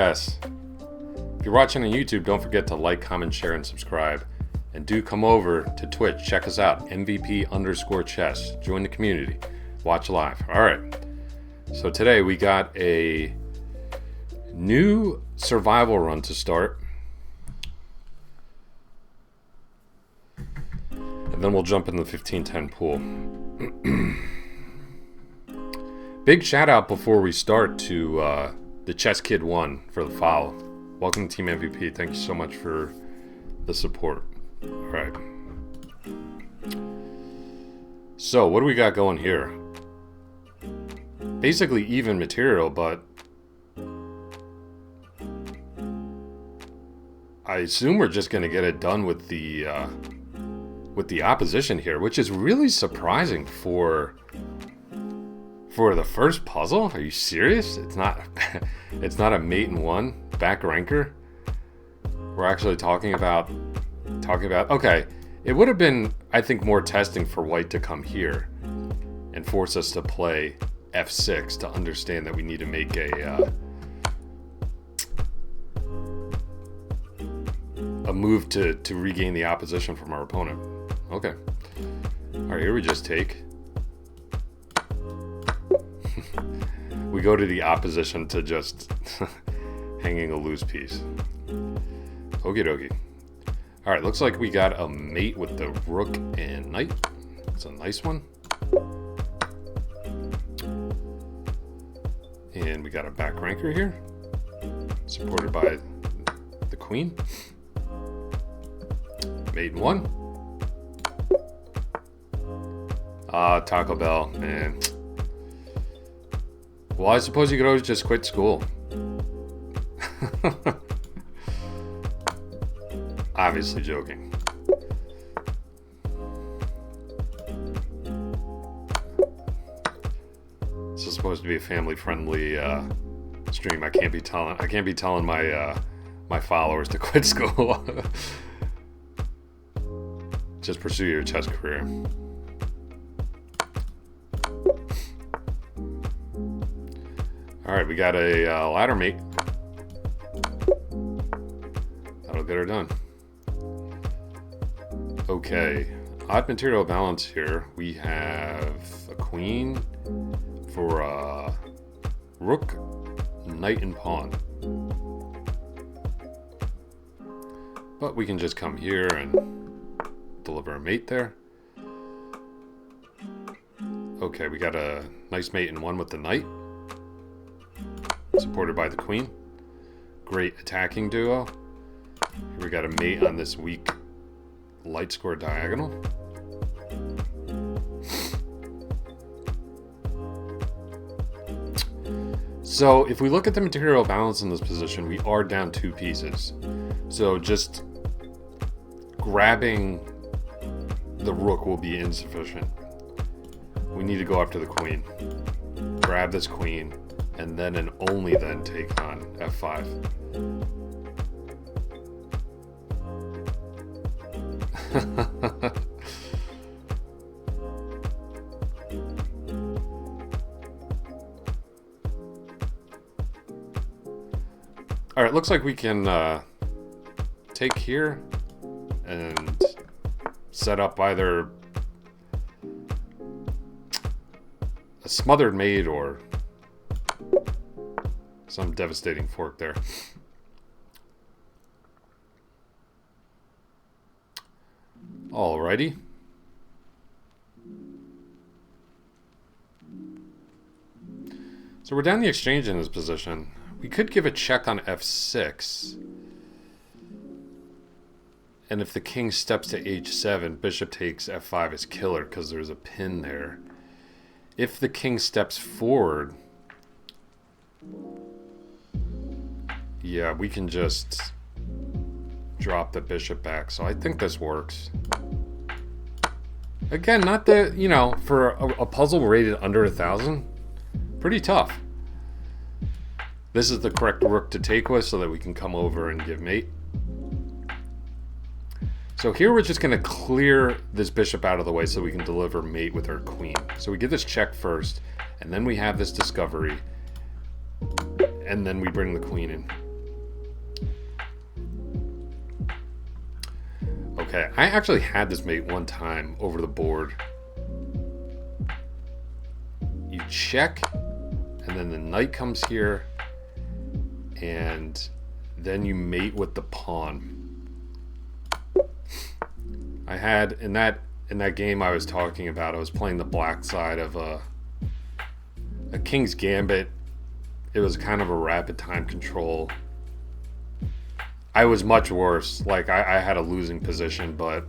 Yes. If you're watching on YouTube, don't forget to like, comment, share, and subscribe. And do come over to Twitch. Check us out. MVP_chess. Join the community. Watch live. All right. So today we got a new survival run to start. And then we'll jump in the 1510 pool. Big shout out before we start to the Chess Kid 1 for the follow. Welcome to Team MVP. Thank you so much for the support. All right. So what do we got going here? Basically even material, but I assume we're just going to get it done with the opposition here, which is really surprising for the first puzzle. Are you serious? It's not it's not a mate in one back ranker. We're actually talking about okay, it would have been, I think, more testing for white to come here and force us to play f6 to understand that we need to make a move to regain the opposition from our opponent. Okay. All right, here we just take. We go to the opposition to just hanging a loose piece. Okie dokie. All right, looks like we got a mate with the rook and knight. It's a nice one. And we got a back ranker here, supported by the queen. Mate in one. Taco Bell, man. Well, I suppose you could always just quit school. Obviously joking. This is supposed to be a family-friendly stream. I can't be telling my my followers to quit school. Just pursue your chess career. All right, we got a ladder mate. That'll get her done. Okay, odd material balance here. We have a queen for a rook, knight, and pawn. But we can just come here and deliver a mate there. Okay, we got a nice mate in one with the knight, supported by the queen. Great attacking duo. Here we got a mate on this weak light score diagonal. So if we look at the material balance in this position, we are down two pieces. So just grabbing the rook will be insufficient. We need to go after the queen. Grab this queen, and then and only then take on f5. All right, looks like we can take here and set up either a smothered mate or some devastating fork there. Alrighty. So we're down the exchange in this position. We could give a check on f6. And if the king steps to h7, bishop takes f5 is killer because there's a pin there. If the king steps forward, yeah, we can just drop the bishop back. So I think this works. Again, not the, you know, for a puzzle rated under 1,000, pretty tough. This is the correct rook to take with so that we can come over and give mate. So here we're just going to clear this bishop out of the way so we can deliver mate with our queen. So we get this check first, and then we have this discovery, and then we bring the queen in. Okay, I actually had this mate one time over the board. You check, and then the knight comes here, and then you mate with the pawn. I had in that game I was talking about, I was playing the black side of a King's Gambit. It was kind of a rapid time control. I was much worse. Like, I had a losing position, but,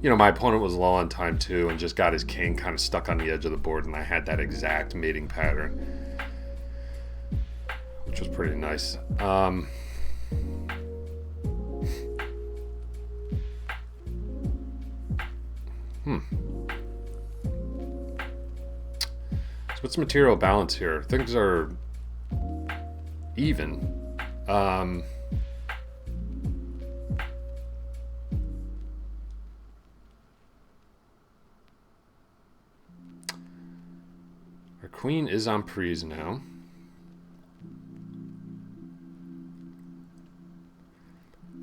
you know, my opponent was low on time too and just got his king kind of stuck on the edge of the board, and I had that exact mating pattern, which was pretty nice. So what's the material balance here? Things are even. Our queen is on prise now.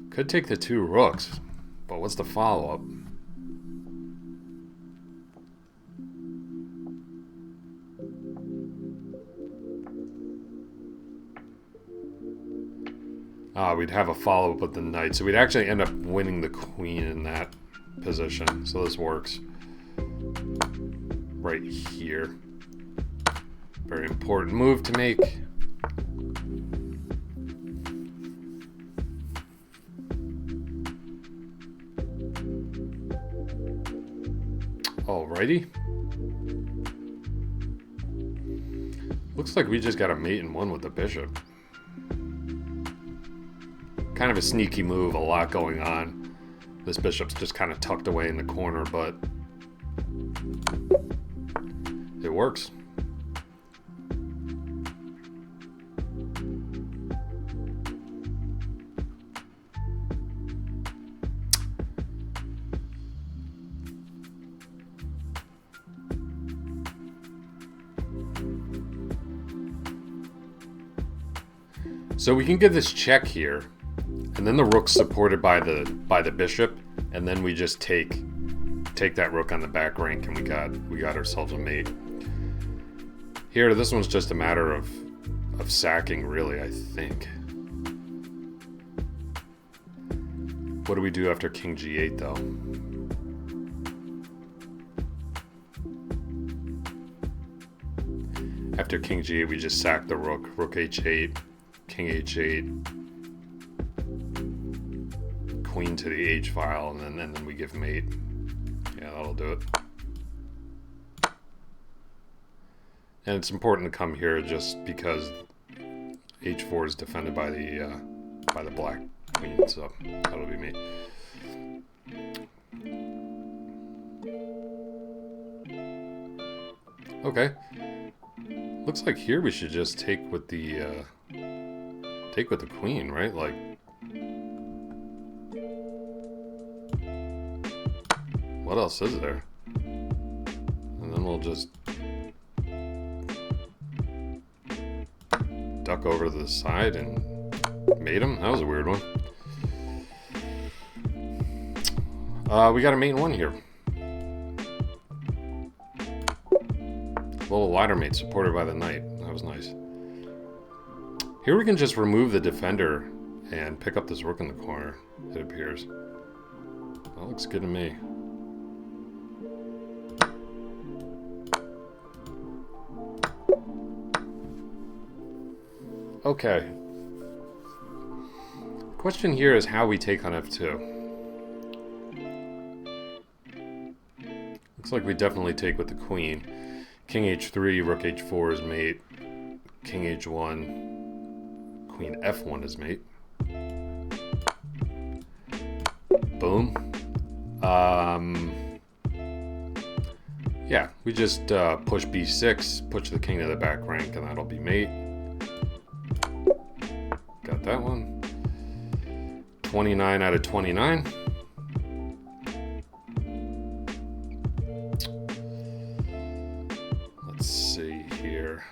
Could take the 2 rooks, but what's the follow-up? We'd have a follow-up with the knight, so we'd actually end up winning the queen in that position. So this works right here. Very important move to make. Alrighty. Looks like we just got a mate in 1 with the bishop. Kind of a sneaky move, a lot going on. This bishop's just kind of tucked away in the corner, but it works. So we can get this check here, and then the rook's supported by the bishop, and then we just take that rook on the back rank, and we got ourselves a mate. Here, this one's just a matter of sacking, really, I think. What do we do after king g8, though? After king g8, we just sack the rook. Rook h8, king h8, queen to the h file, and then we give mate. Yeah, that'll do it. And it's important to come here just because h4 is defended by the black queen, so that'll be mate. Okay. Looks like here we should just take with the queen, right? Like, what else is there? And then we'll just duck over to the side and mate him. That was a weird one. We got a mate in 1 here. A little lighter mate supported by the knight. That was nice. Here we can just remove the defender and pick up this rook in the corner, it appears. That looks good to me. Okay. Question here is how we take on f2. Looks like we definitely take with the queen. King h3, rook h4 is mate. King h1, queen f1 is mate. Boom. Yeah, we just push b6, push the king to the back rank, and that'll be mate. Got that one. 29 out of 29. Let's see here.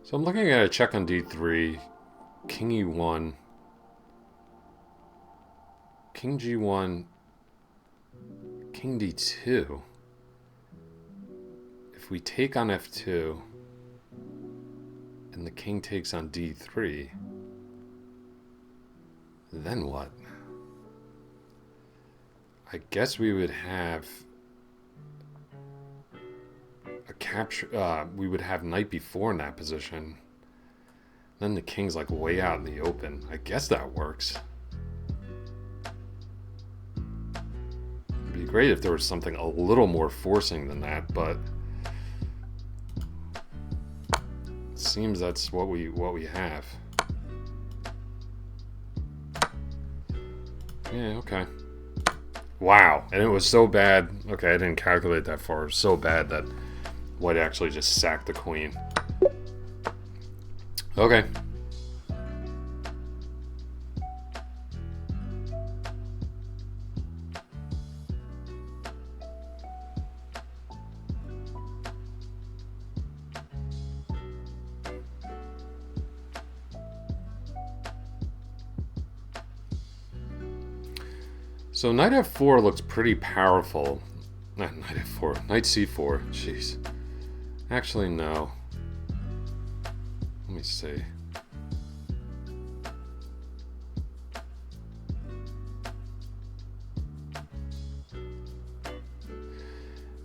So I'm looking at a check on d3, king e1, king g1, king d2. If we take on f2 and the king takes on d3, then what? I guess we would have a capture. We would have knight b4 in that position. Then the king's like way out in the open. I guess that works. It'd be great if there was something a little more forcing than that, but it seems that's what we have. Yeah, okay. Wow, and it was so bad. Okay, I didn't calculate that far. It was so bad that white actually just sacked the queen. Okay. So knight f4 looks pretty powerful. Not knight f4, knight c4. Jeez. Actually, no. Let me see.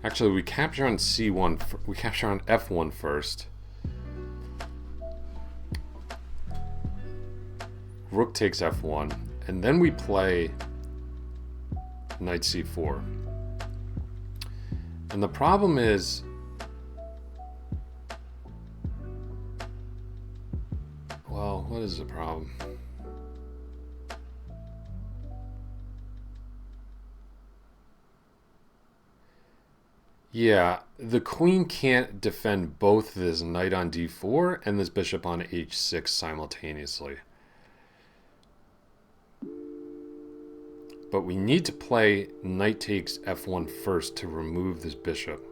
Actually, we capture on c1. We capture on f1 first. Rook takes f1, and then we play knight c4. And the problem is, well, what is the problem? Yeah, the queen can't defend both this knight on d4 and this bishop on h6 simultaneously. But we need to play knight takes f1 first to remove this bishop.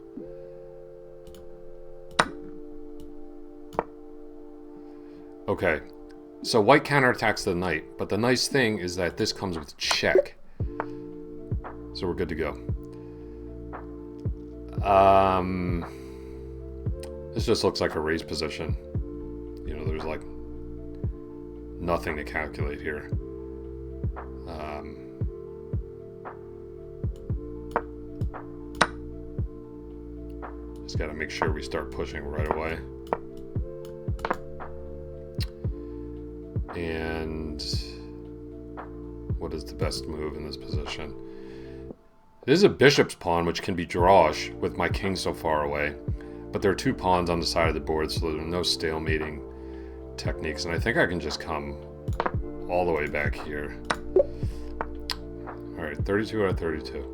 Okay, so white counterattacks the knight, but the nice thing is that this comes with check. So we're good to go. This just looks like a raised position. You know, there's like nothing to calculate here. Just got to make sure we start pushing right away. And what is the best move in this position? This is a bishop's pawn, which can be drawish with my king so far away. But there are two pawns on the side of the board, so there's no stalemating techniques. And I think I can just come all the way back here. All right, 32 out of 32.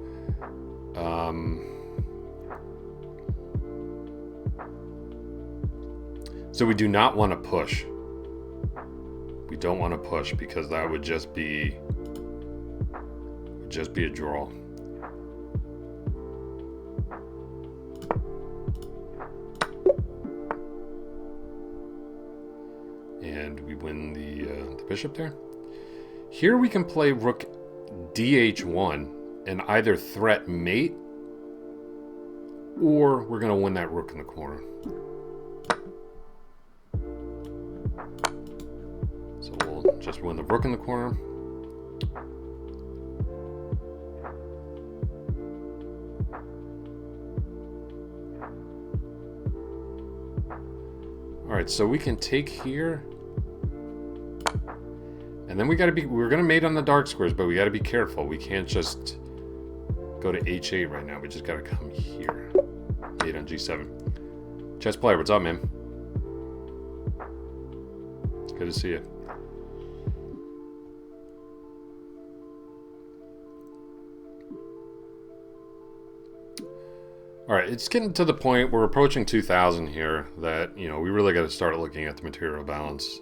So we do not want to push. We don't want to push because that would just be a draw. And we win the bishop there. Here we can play rook dh1 and either threat mate, or we're going to win that rook in the corner. So we'll just win the rook in the corner. All right, so we can take here. And then we're gonna mate on the dark squares, but we gotta be careful. We can't just go to h8 right now. We just gotta come here. Mate on g7. Chess player, what's up, man? It's good to see you. All right, it's getting to the point, we're approaching 2000 here, that, you know, we really got to start looking at the material balance.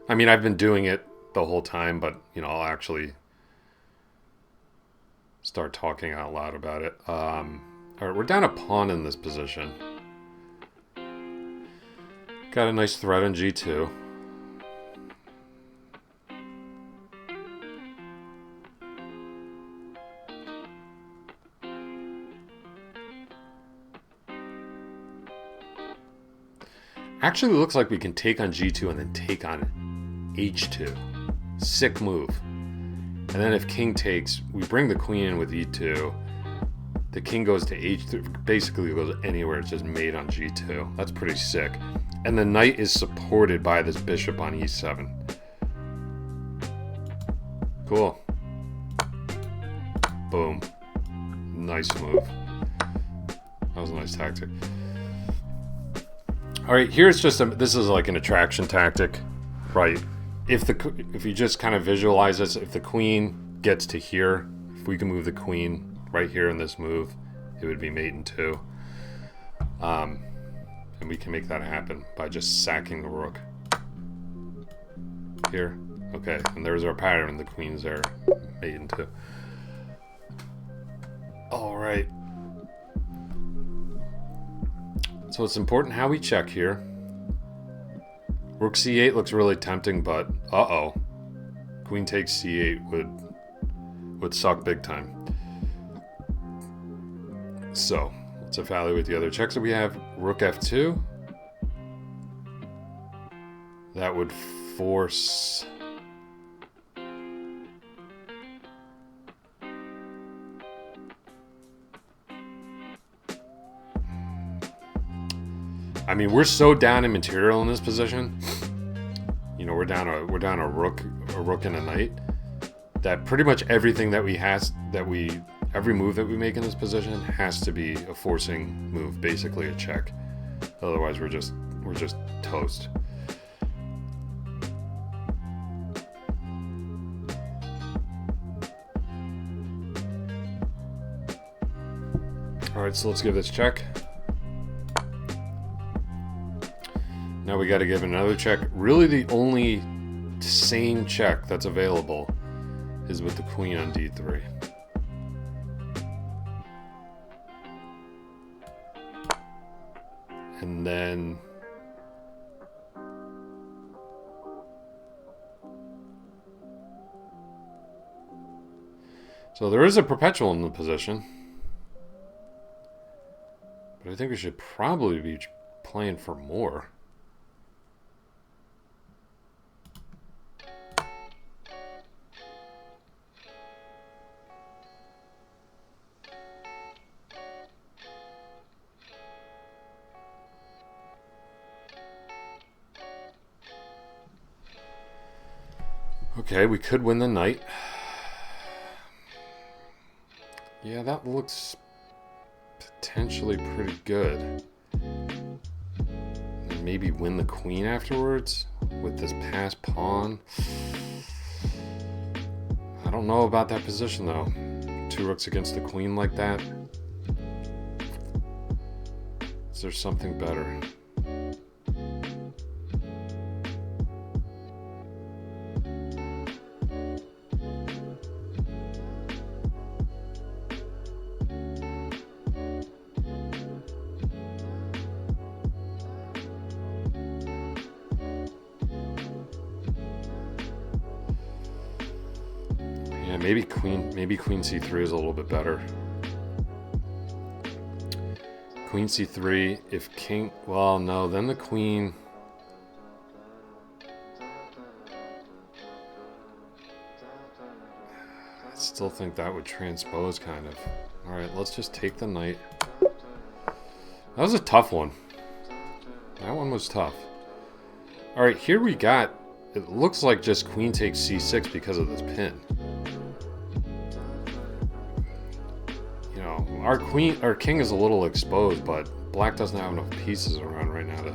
I mean, I've been doing it the whole time, but, you know, I'll actually start talking out loud about it. All right, we're down a pawn in this position. Got Got a nice threat on G2. Actually looks like we can take on G2 and then take on H2. Sick move. And then if king takes, we bring the queen in with E2. The king goes to H3, basically goes anywhere. It's just mate on G2. That's pretty sick. And the knight is supported by this bishop on E7. Cool. Boom. Nice move. That was a nice tactic. All right, here's just this is like an attraction tactic, right? If you just kind of visualize this, if the queen gets to here, if we can move the queen right here in this move, it would be mate in 2. And we can make that happen by just sacking the rook. Here. Okay, and there's our pattern. The queen's there, mate in 2. All right. So it's important how we check here. Rook c8 looks really tempting, but uh-oh. Queen takes c8 would suck big time. So, let's evaluate the other checks that we have. Rook f2. That would force... I mean, we're so down in material in this position. You know, we're down a rook and a knight. That pretty much everything that every move that we make in this position has to be a forcing move, basically a check. Otherwise, we're just toast. All right, so let's give this a check. Now we got to give another check. Really the only sane check that's available is with the queen on d3. And then so there is a perpetual in the position, but I think we should probably be playing for more. Okay, we could win the knight. Yeah, that looks potentially pretty good. And maybe win the queen afterwards with this passed pawn. I don't know about that position though. 2 rooks against the queen like that. Is there something better? Yeah, maybe queen c3 is a little bit better. Queen c3, if king, well, no, then the queen. I still think that would transpose kind of. All right, let's just take the knight. That was a tough one. That one was tough. All right, here we got, it looks like just queen takes c6 because of this pin. You know, our king is a little exposed, but black doesn't have enough pieces around right now to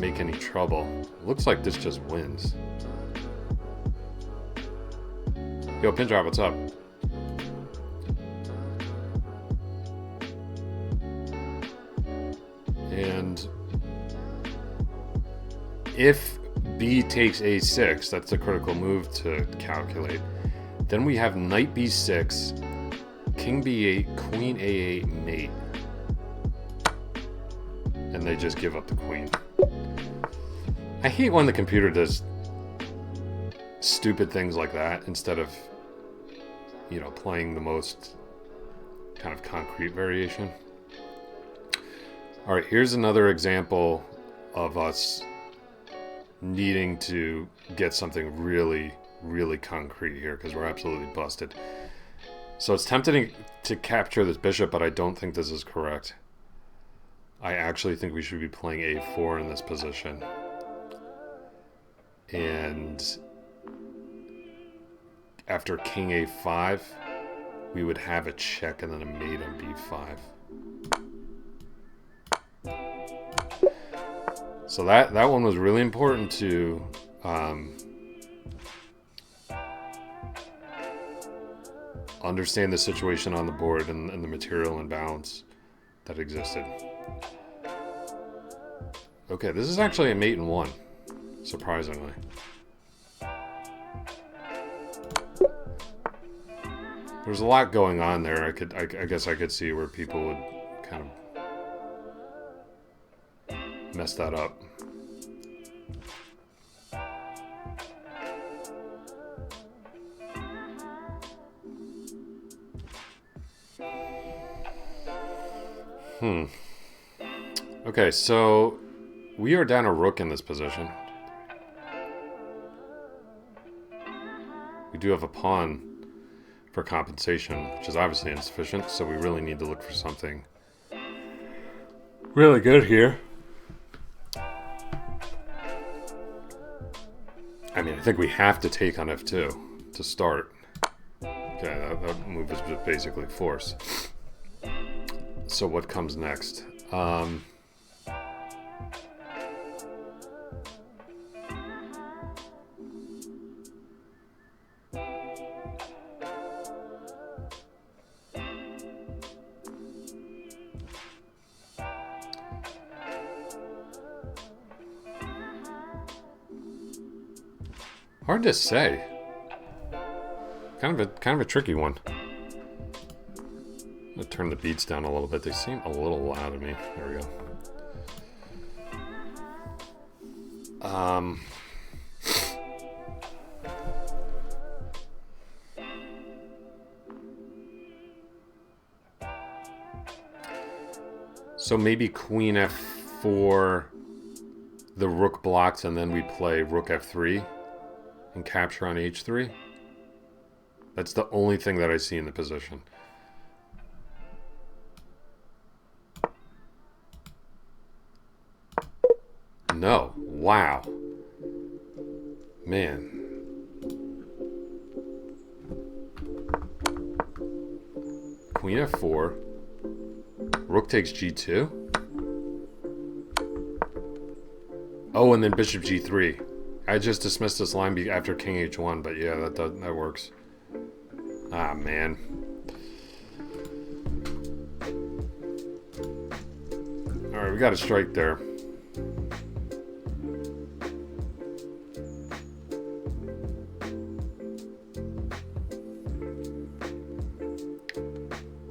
make any trouble. Looks like this just wins. Yo, pin drop, what's up? And if b takes a6, that's a critical move to calculate. Then we have knight b6, king b8, queen a8, mate. and they just give up the queen. I hate when the computer does stupid things like that instead of, you know, playing the most kind of concrete variation. All right, here's another example of us needing to get something really, really concrete here because we're absolutely busted. So it's tempting to capture this bishop, but I don't think this is correct. I actually think we should be playing a4 in this position. And after king a5, we would have a check and then a mate on b5. So that one was really important to understand the situation on the board and the material imbalance that existed. Okay, this is actually a mate in one, surprisingly. There's a lot going on there. I guess I could see where people would kind of mess that up. Okay, so we are down a rook in this position. We do have a pawn for compensation, which is obviously insufficient, so we really need to look for something really good here. I mean, I think we have to take on f2 to start. Okay, that move is just basically force. So what comes next? Hard to say. Kind of a tricky one. I'm gonna turn the beats down a little bit. They seem a little loud to me. There we go. So maybe queen f4, the rook blocks, and then we play rook f3 and capture on h3. That's the only thing that I see in the position. No. Wow. Man. Queen f4. Rook takes g2. Oh, and then bishop g3. I just dismissed this line after king h1, but yeah, that works. Ah, man. Alright, we got a strike there.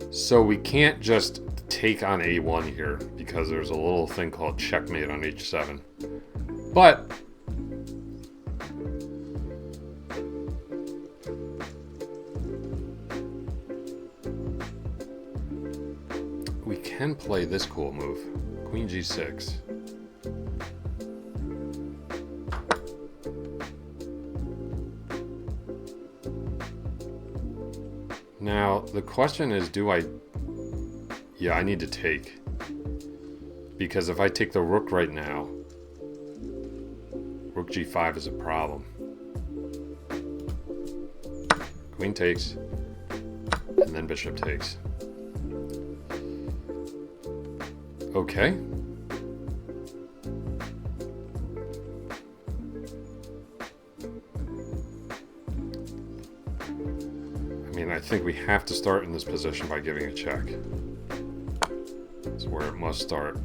So we can't just take on a1 here because there's a little thing called checkmate on h7. But we can play this cool move, queen g6. Now, the question is, yeah, I need to take. Because if I take the rook right now, rook g5 is a problem. Queen takes, and then bishop takes. Okay. I mean, I think we have to start in this position by giving a check. That's where it must start.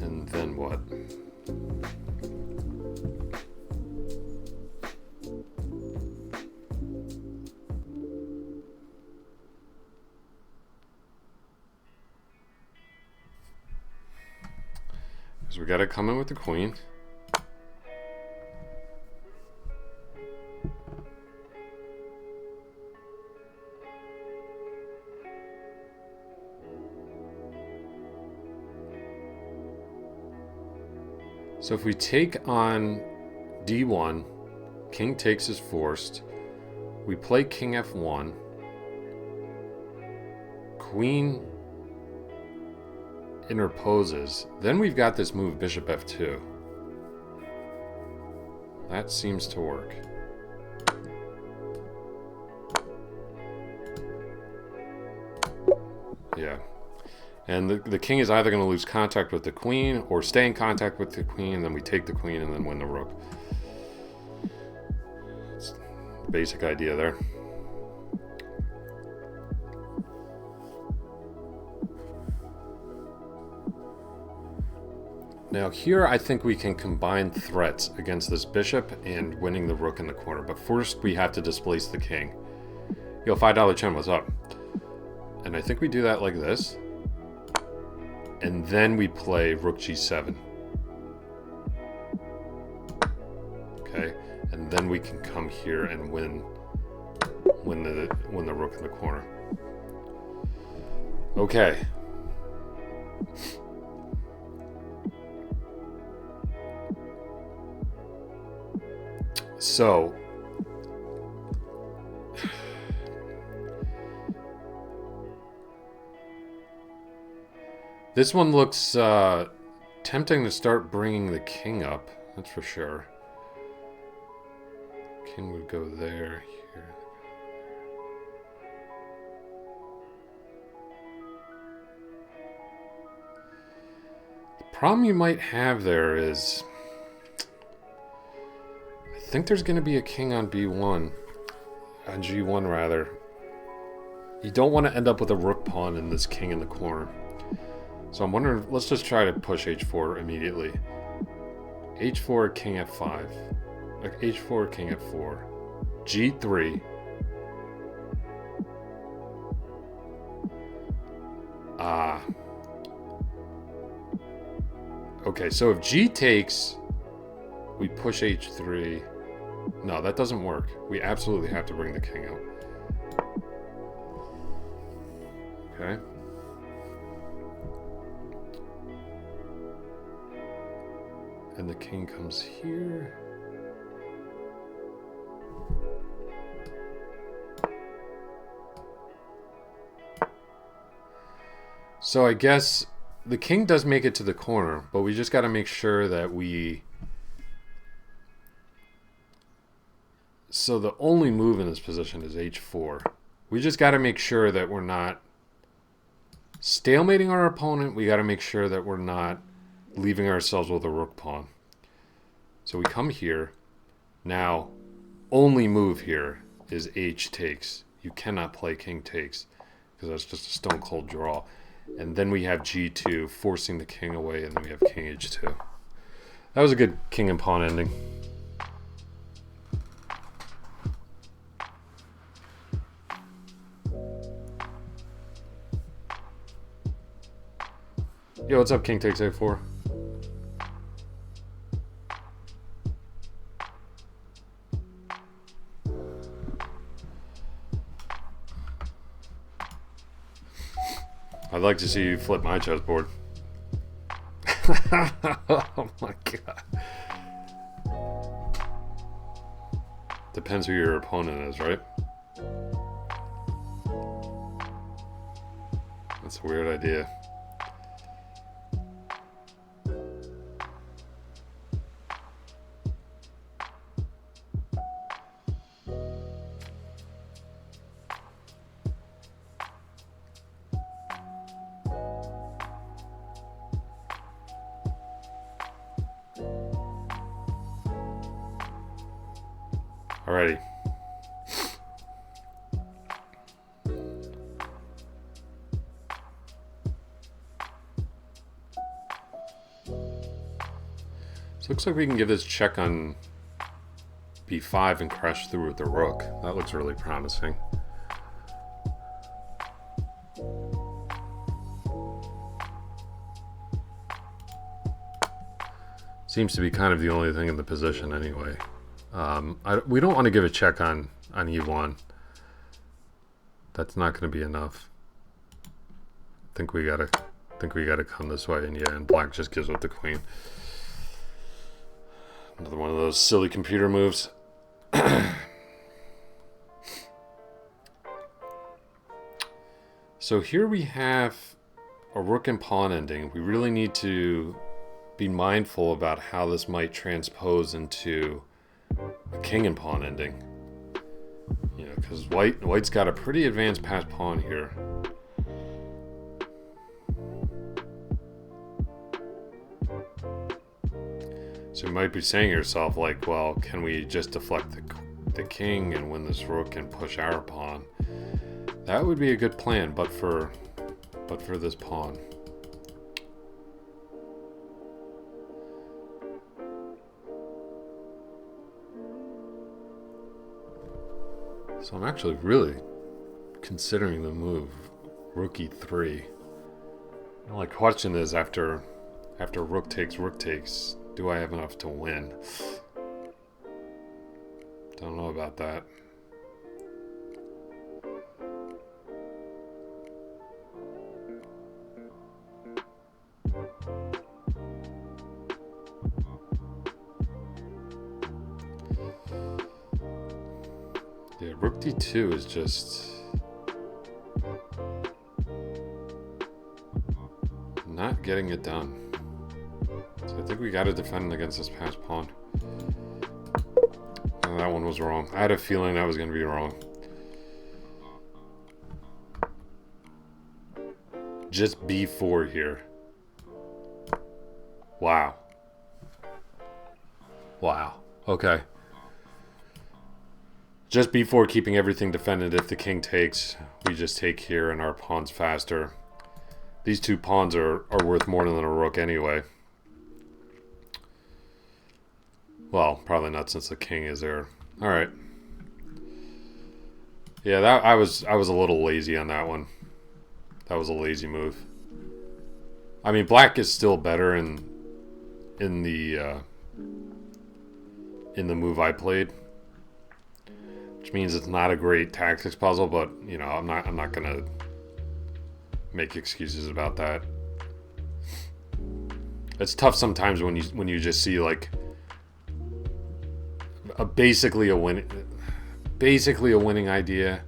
And then what? gotta come in with the queen. So if we take on d1, king takes is forced. We play king f1. Queen interposes. Then we've got this move bishop f2. That seems to work. Yeah. And the king is either going to lose contact with the queen or stay in contact with the queen, and then we take the queen and then win the rook. It's the basic idea there. Now here I think we can combine threats against this bishop and winning the rook in the corner. But first we have to displace the king. Yo, $5 Chen, what's up? And I think we do that like this. And then we play rook g7. Okay, and then we can come here and win the rook in the corner. Okay. So this one looks tempting to start bringing the king up, that's for sure. King would go there, here. The problem you might have there is I think there's going to be a king on b1, on g1 rather. You don't want to end up with a rook pawn and this king in the corner. So I'm wondering, let's just try to push h4 immediately. h4, king f5. Like h4, king f4. g3. Okay, so if g takes, we push h3. No, that doesn't work. We absolutely have to bring the king out. Okay. And the king comes here. So I guess the king does make it to the corner, but we just got to make sure that we... So the only move in this position is h4. We just got to make sure that we're not stalemating our opponent. We got to make sure that we're not leaving ourselves with a rook pawn. So we come here. Now, only move here is h takes. You cannot play king takes because that's just a stone cold draw. And then we have g2, forcing the king away, and then we have king h2. That was a good king and pawn ending. Yo, what's up, king takes a4? I'd like to see you flip my chessboard. Oh my god. Depends who your opponent is, right? That's a weird idea. Alrighty. So looks like we can give this check on b5 and crash through with the rook. That looks really promising. Seems to be kind of the only thing in the position anyway. We don't want to give a check on e1. That's not going to be enough. I think we gotta come this way, and yeah, and black just gives up the queen. Another one of those silly computer moves. So here we have a rook and pawn ending. We really need to be mindful about how this might transpose into a king and pawn ending. You know, because white's got a pretty advanced passed pawn here. So you might be saying to yourself, like, well, can we just deflect the king and win this rook and push our pawn? That would be a good plan, but for this pawn. So I'm actually really considering the move rook e3. The only question is after rook takes, do I have enough to win? Don't know about that. Yeah, rook d2 is just not getting it done. So I think we got to defend against this passed pawn. Oh, that one was wrong. I had a feeling that was going to be wrong. Just b4 here. Wow. Wow. Okay. Just b4, keeping everything defended. If the king takes, we just take here and our pawn's faster. These two pawns are worth more than a rook anyway. Well, probably not since the king is there. All right. Yeah, that I was a little lazy on that one. That was a lazy move. I mean, black is still better in the move I played, which means it's not a great tactics puzzle. But you know, I'm not gonna make excuses about that. It's tough sometimes when you just see like basically a winning idea.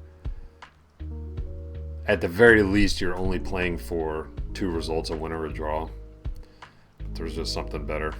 At the very least, you're only playing for two results, a win or a draw. There's just something better.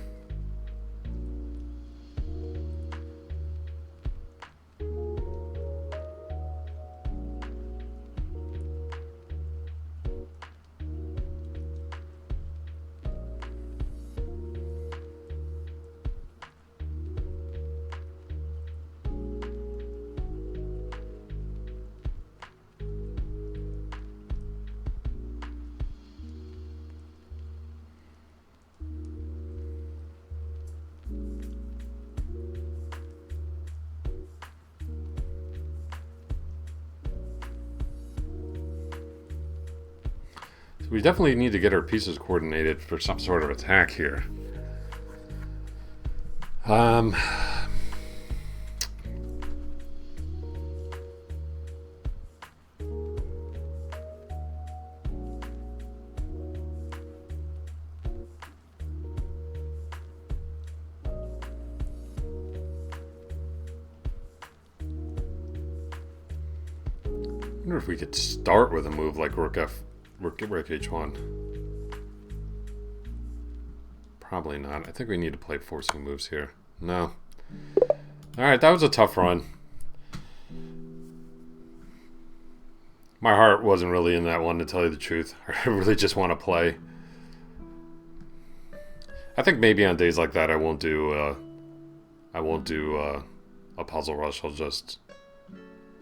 We definitely need to get our pieces coordinated for some sort of attack here. I wonder if we could start with a move like rook h1. Probably not. I think we need to play forcing moves here. No. Alright, that was a tough run. My heart wasn't really in that one, to tell you the truth. I really just want to play. I think maybe on days like that I won't do a puzzle rush. I'll just...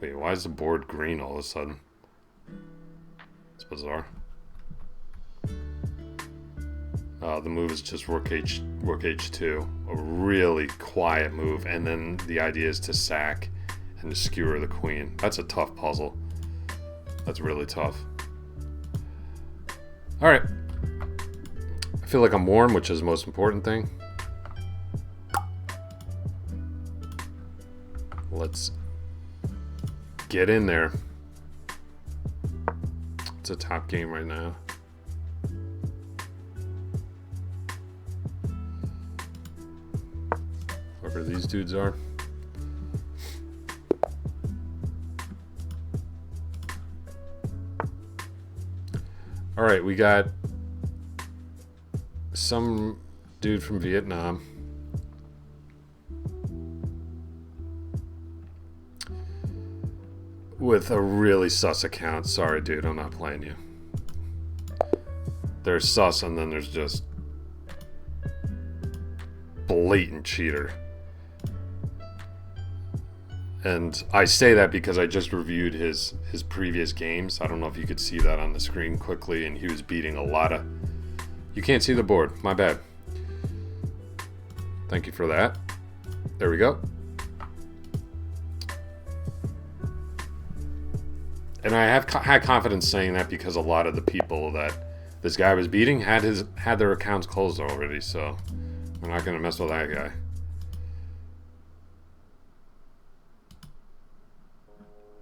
Wait, why is the board green all of a sudden? It's bizarre. The move is just rook h2, a really quiet move, and then the idea is to sack and to skewer the queen. That's a tough puzzle. That's really tough. All right. I feel like I'm warm, which is the most important thing. Let's get in there. It's a top game right now. Whoever these dudes are. All right, we got some dude from Vietnam. With a really sus account. Sorry, dude, I'm not playing you. There's sus, and then there's just blatant cheater. And I say that because I just reviewed his previous games. I don't know if you could see that on the screen quickly, and he was beating a lot of... You can't see the board. My bad. Thank you for that. There we go. And I have had confidence saying that because a lot of the people that this guy was beating had their accounts closed already, so we're not going to mess with that guy.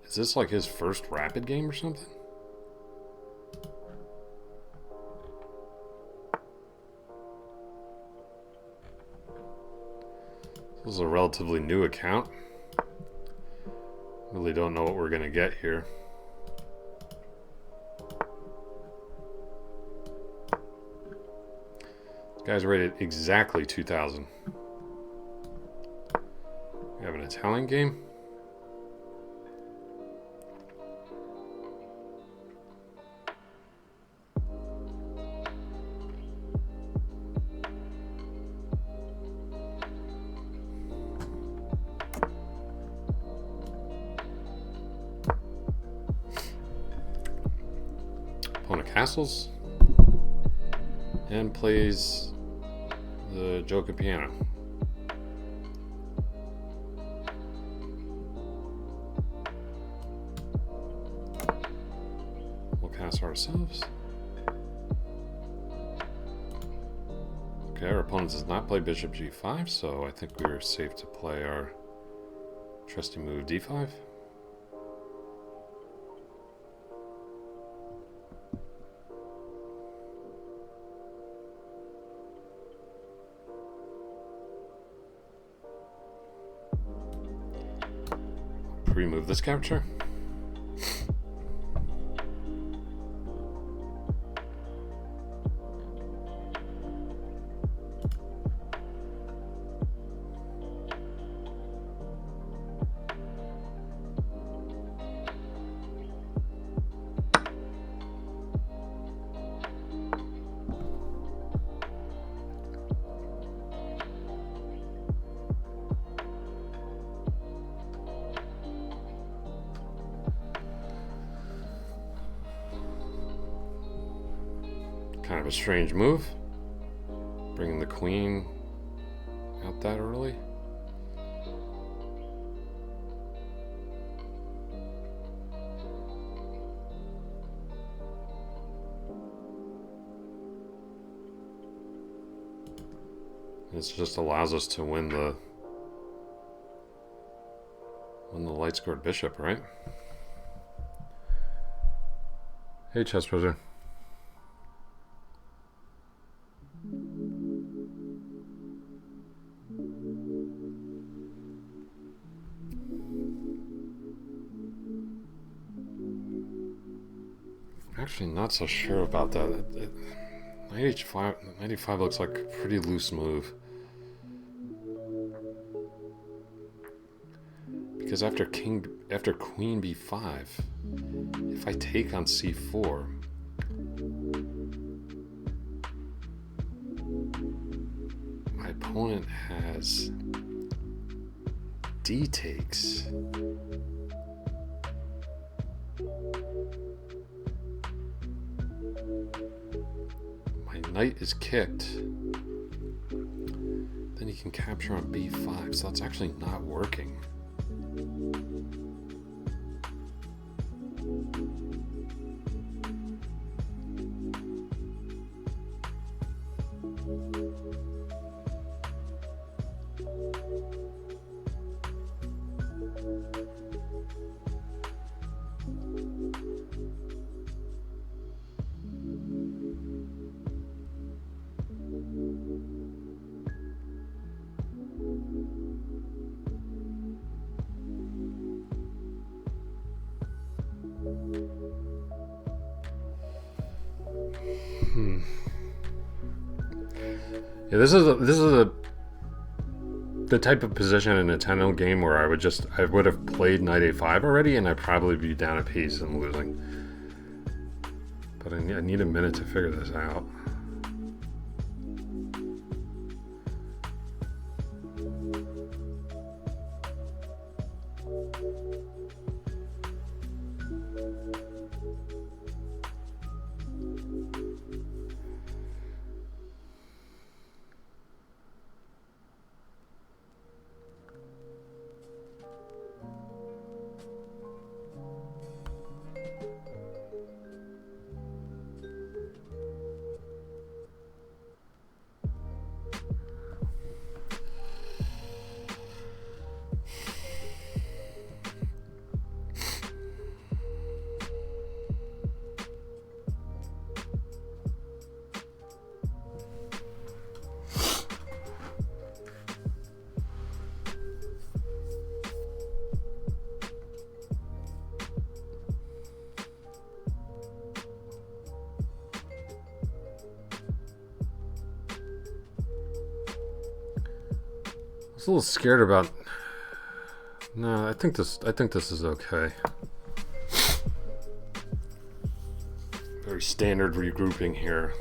Is this like his first Rapid game or something? This is a relatively new account. Really don't know what we're going to get here. Guy's rated exactly 2,000. We have an Italian game. Opponent castles and plays the Joker piano. We'll cast ourselves. Okay, our opponent does not play Bishop G5, so I think we're safe to play our trusty move D5. Remove this capture. Kind of a strange move. Bringing the queen out that early. This just allows us to win the light scored bishop, right? Hey, chess wizard. Actually not so sure about that. Knight h5 looks like a pretty loose move. Because after queen b5, if I take on c4, my opponent has d takes. Knight is kicked, then he can capture on b5, so that's actually not working. Yeah, this is the type of position in a Nintendo game where I would have played knight a5 already, and I'd probably be down a piece and losing. But I need a minute to figure this out. I was a little scared about. No, I think this is okay. Very standard regrouping here.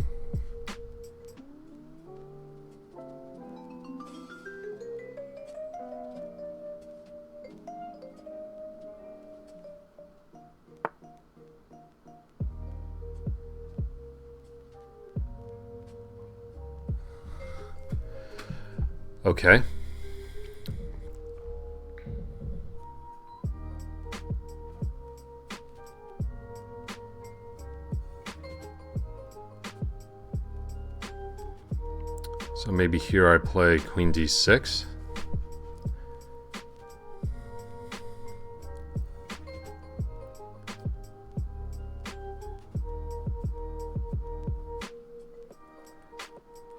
Okay. So maybe here I play queen d6.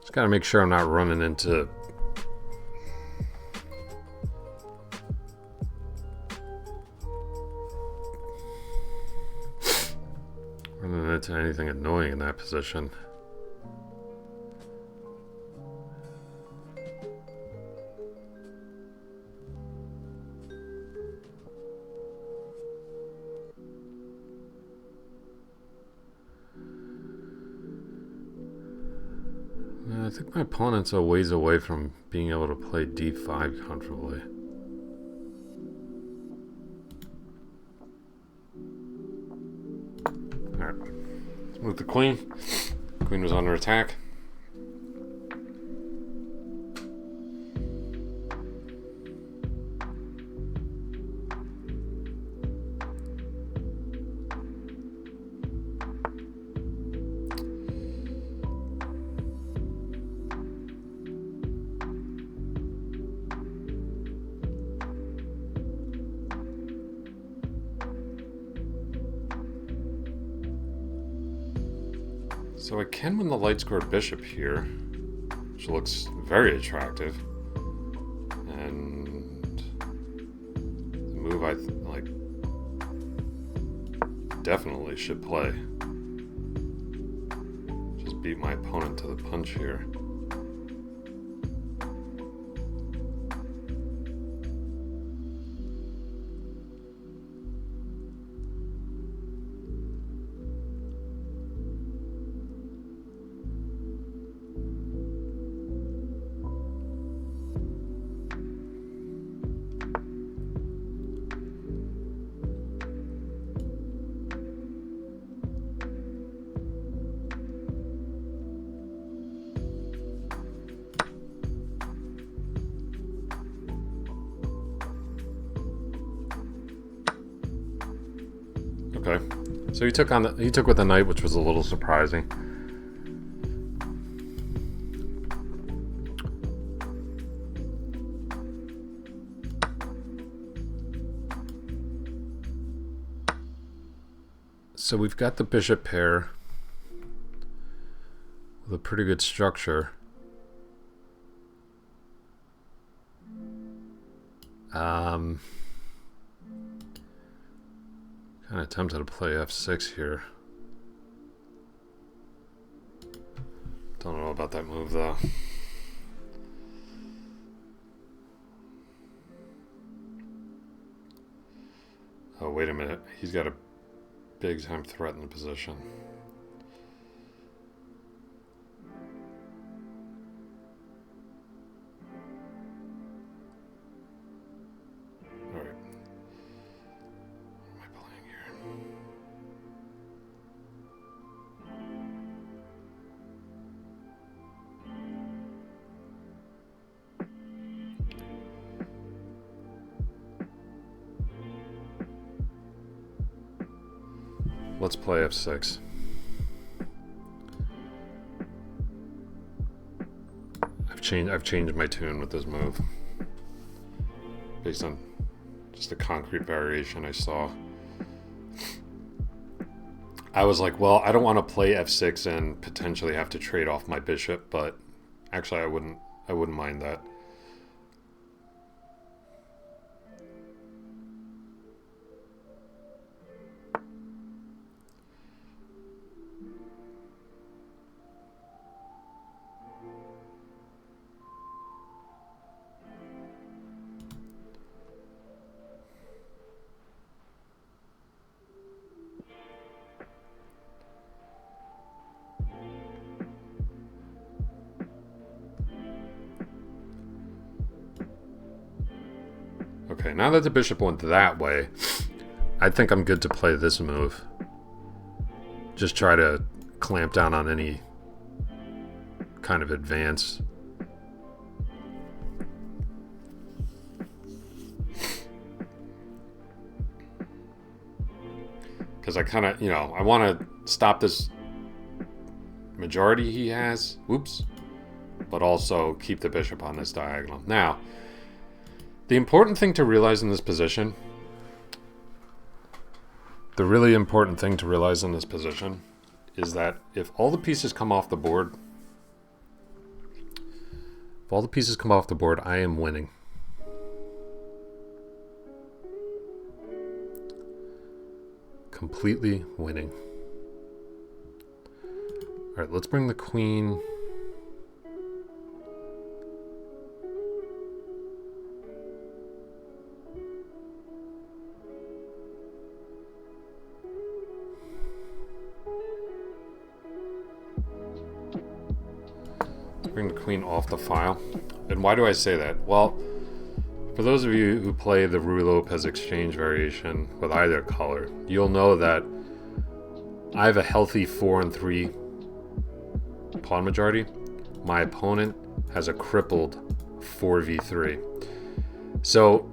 Just gotta make sure I'm not running into anything annoying in that position. I think my opponent's a ways away from being able to play d5 comfortably. Alright, let's move the queen. Queen was under attack. So I can win the light square bishop here, which looks very attractive. And the move I definitely should play. Just beat my opponent to the punch here. Okay, so he took with the knight, which was a little surprising. So we've got the bishop pair with a pretty good structure. Kind of tempted to play f6 here. Don't know about that move though. Oh, wait a minute. He's got a big time threat in the position. All right. What am I playing here? Let's play f6. I've changed my tune with this move based on just the concrete variation I saw. I was like, well, I don't want to play f6 and potentially have to trade off my bishop, but actually I wouldn't mind that. Okay, now that the bishop went that way, I think I'm good to play this move. Just try to clamp down on any kind of advance. Because I kind of, I want to stop this majority he has. Whoops. But also keep the bishop on this diagonal. Now, the important thing to realize in this position, the really important thing to realize in this position is that if all the pieces come off the board, I am winning. Completely winning. All right, let's bring the queen. Bring the queen off the file. And why do I say that? Well, for those of you who play the Ruy Lopez exchange variation with either color, you'll know that I have a healthy 4 and 3 pawn majority. My opponent has a crippled 4v3. So,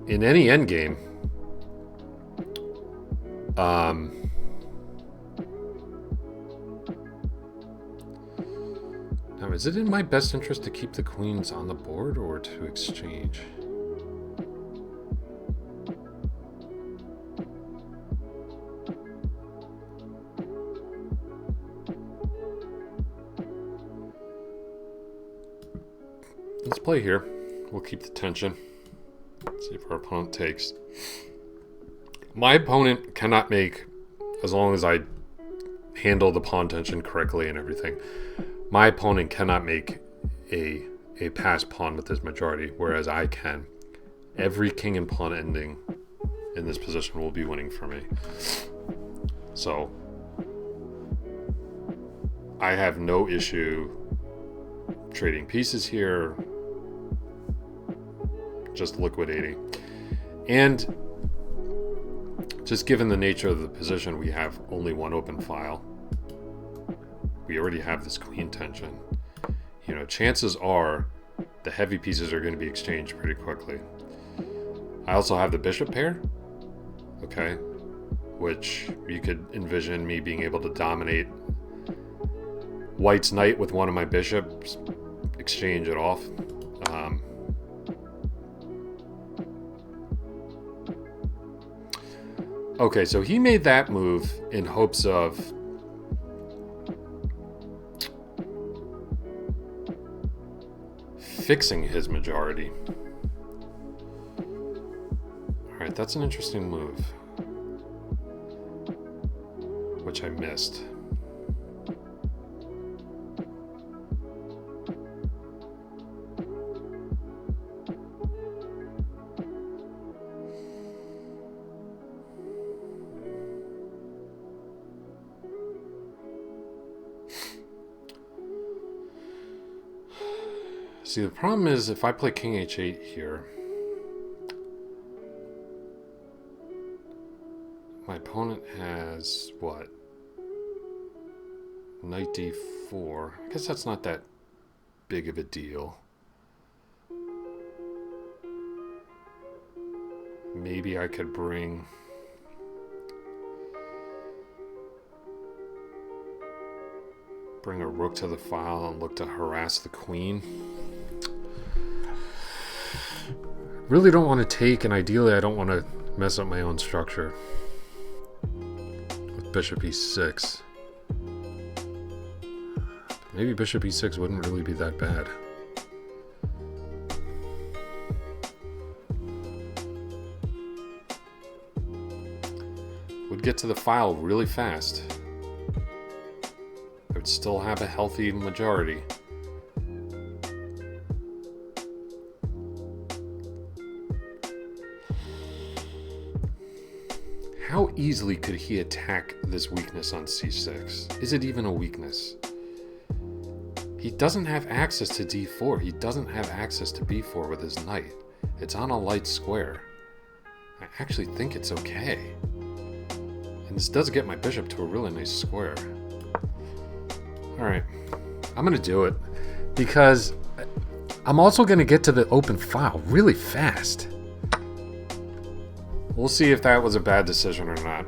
in any endgame, now, is it in my best interest to keep the queens on the board or to exchange? Let's play here. We'll keep the tension. See if our opponent takes. My opponent cannot make, as long as I handle the pawn tension correctly and everything, my opponent cannot make a pass pawn with this majority, whereas I can. Every king and pawn ending in this position will be winning for me. So I have no issue trading pieces here, just liquidating. And just given the nature of the position, we have only one open file. We already have this queen tension. Chances are the heavy pieces are going to be exchanged pretty quickly. I also have the bishop pair, okay, which you could envision me being able to dominate White's knight with one of my bishops, exchange it off. Okay, so he made that move in hopes of fixing his majority. Alright, that's an interesting move, which I missed. See, the problem is if I play king h8 here, my opponent has what? Knight d4. I guess that's not that big of a deal. Maybe I could bring a rook to the file and look to harass the queen. Really don't want to take, and ideally I don't want to mess up my own structure with bishop e6. Maybe bishop e6 wouldn't really be that bad. Would get to the file really fast. I would still have a healthy majority. How easily could he attack this weakness on c6? Is it even a weakness? He doesn't have access to d4. He doesn't have access to b4 with his knight. It's on a light square. I actually think it's okay. And this does get my bishop to a really nice square. Alright, I'm going to do it because I'm also going to get to the open file really fast. We'll see if that was a bad decision or not.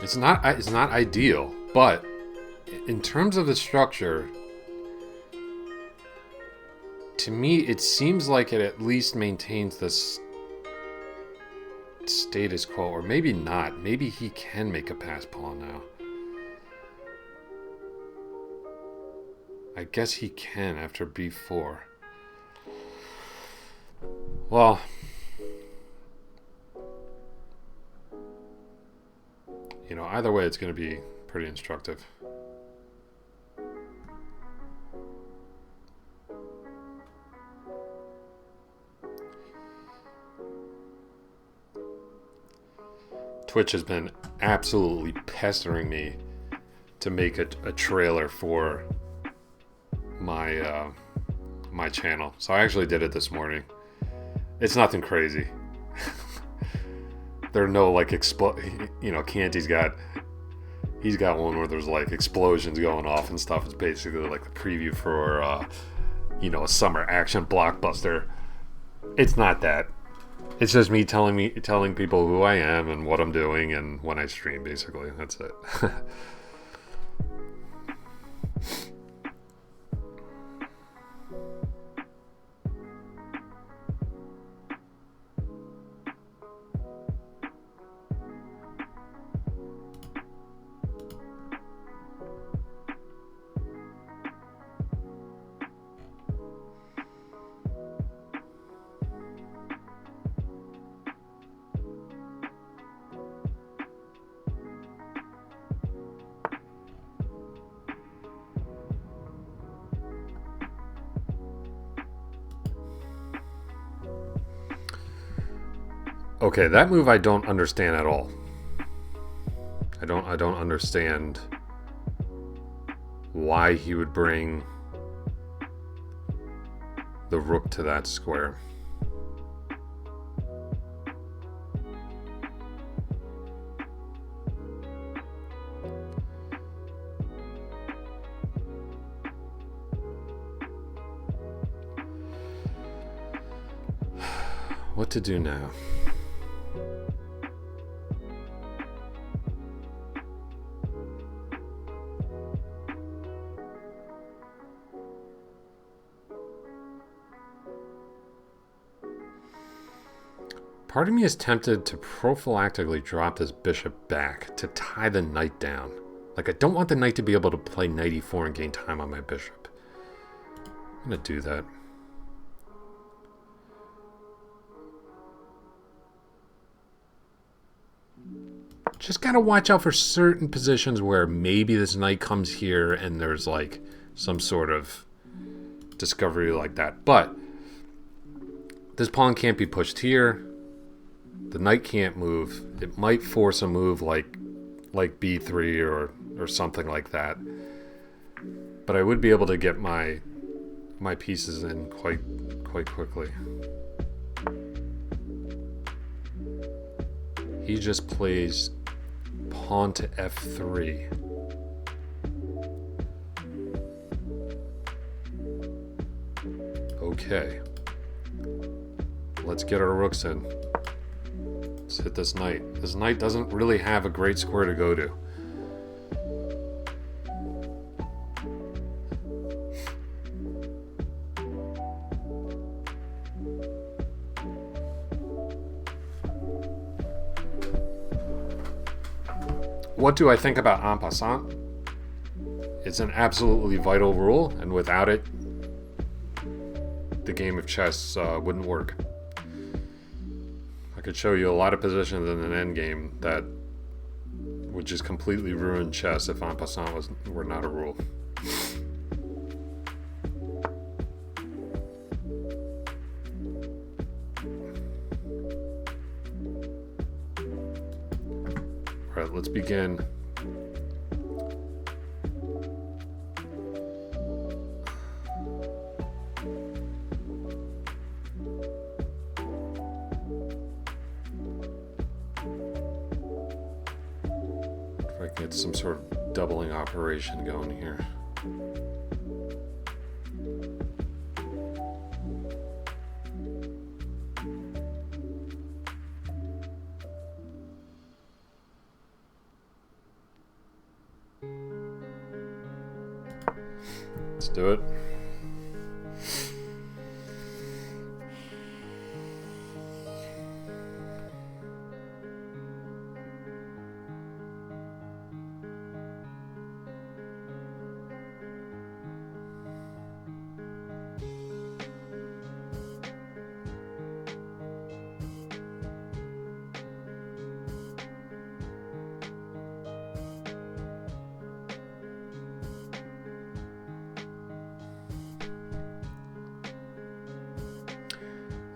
It's not ideal, but in terms of the structure, to me it seems like it at least maintains this status quo, or maybe not. Maybe he can make a pass pawn now. I guess he can after b4. Well, you know, either way it's going to be pretty instructive. Twitch has been absolutely pestering me to make a trailer for my my channel. So I actually did it this morning. It's nothing crazy. There are no like you know, Canty's got one where there's like explosions going off and stuff. It's basically like the preview for you know, a summer action blockbuster. It's not that. It's just me telling people who I am and what I'm doing and when I stream, basically. That's it. Okay, that move I don't understand at all. I don't understand why he would bring the rook to that square. What to do now? Part of me is tempted to prophylactically drop this bishop back to tie the knight down. Like, I don't want the knight to be able to play knight e4 and gain time on my bishop. I'm going to do that. just gotta watch out for certain positions where maybe this knight comes here and there's like some sort of discovery like that. But this pawn can't be pushed here. The knight can't move. It might force a move like b3 or something like that. But I would be able to get my pieces in quite quickly. He just plays pawn to f3. Okay. Let's get our rooks in. Let's hit this knight. This knight doesn't really have a great square to go to. What do I think about en passant? It's an absolutely vital rule, and without it, the game of chess wouldn't work. I could show you a lot of positions in an endgame that would just completely ruin chess if en passant were not a rule. All right, let's begin. If I can get some sort of doubling operation going here. Let's do it.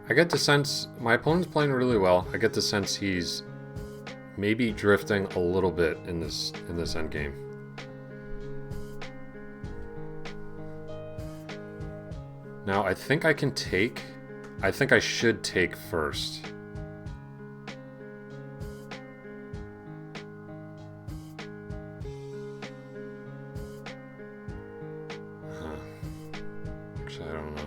I get the sense my opponent's playing really well. I get the sense he's maybe drifting a little bit in this endgame. Now I think I can take. I think I should take first. Actually, I don't know.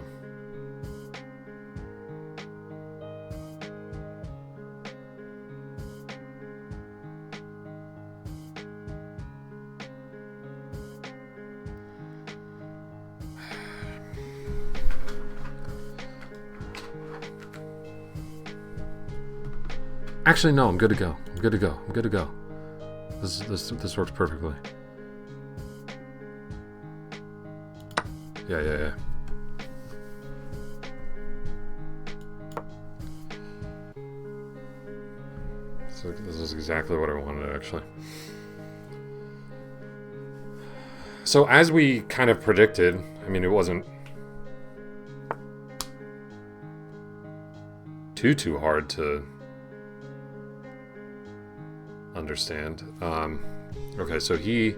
Actually, no, I'm good to go. I'm good to go. I'm good to go. This works perfectly. Yeah. So this is exactly what I wanted, actually. So as we kind of predicted, I mean, it wasn't too hard to understand. Okay, so he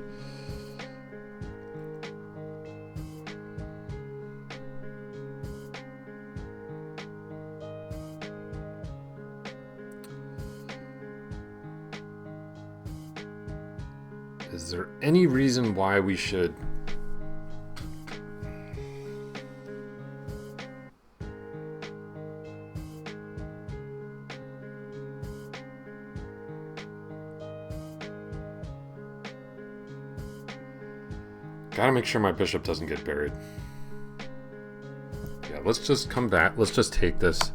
is there any reason why we should gotta make sure my bishop doesn't get buried. Yeah, let's just come back. Let's just take this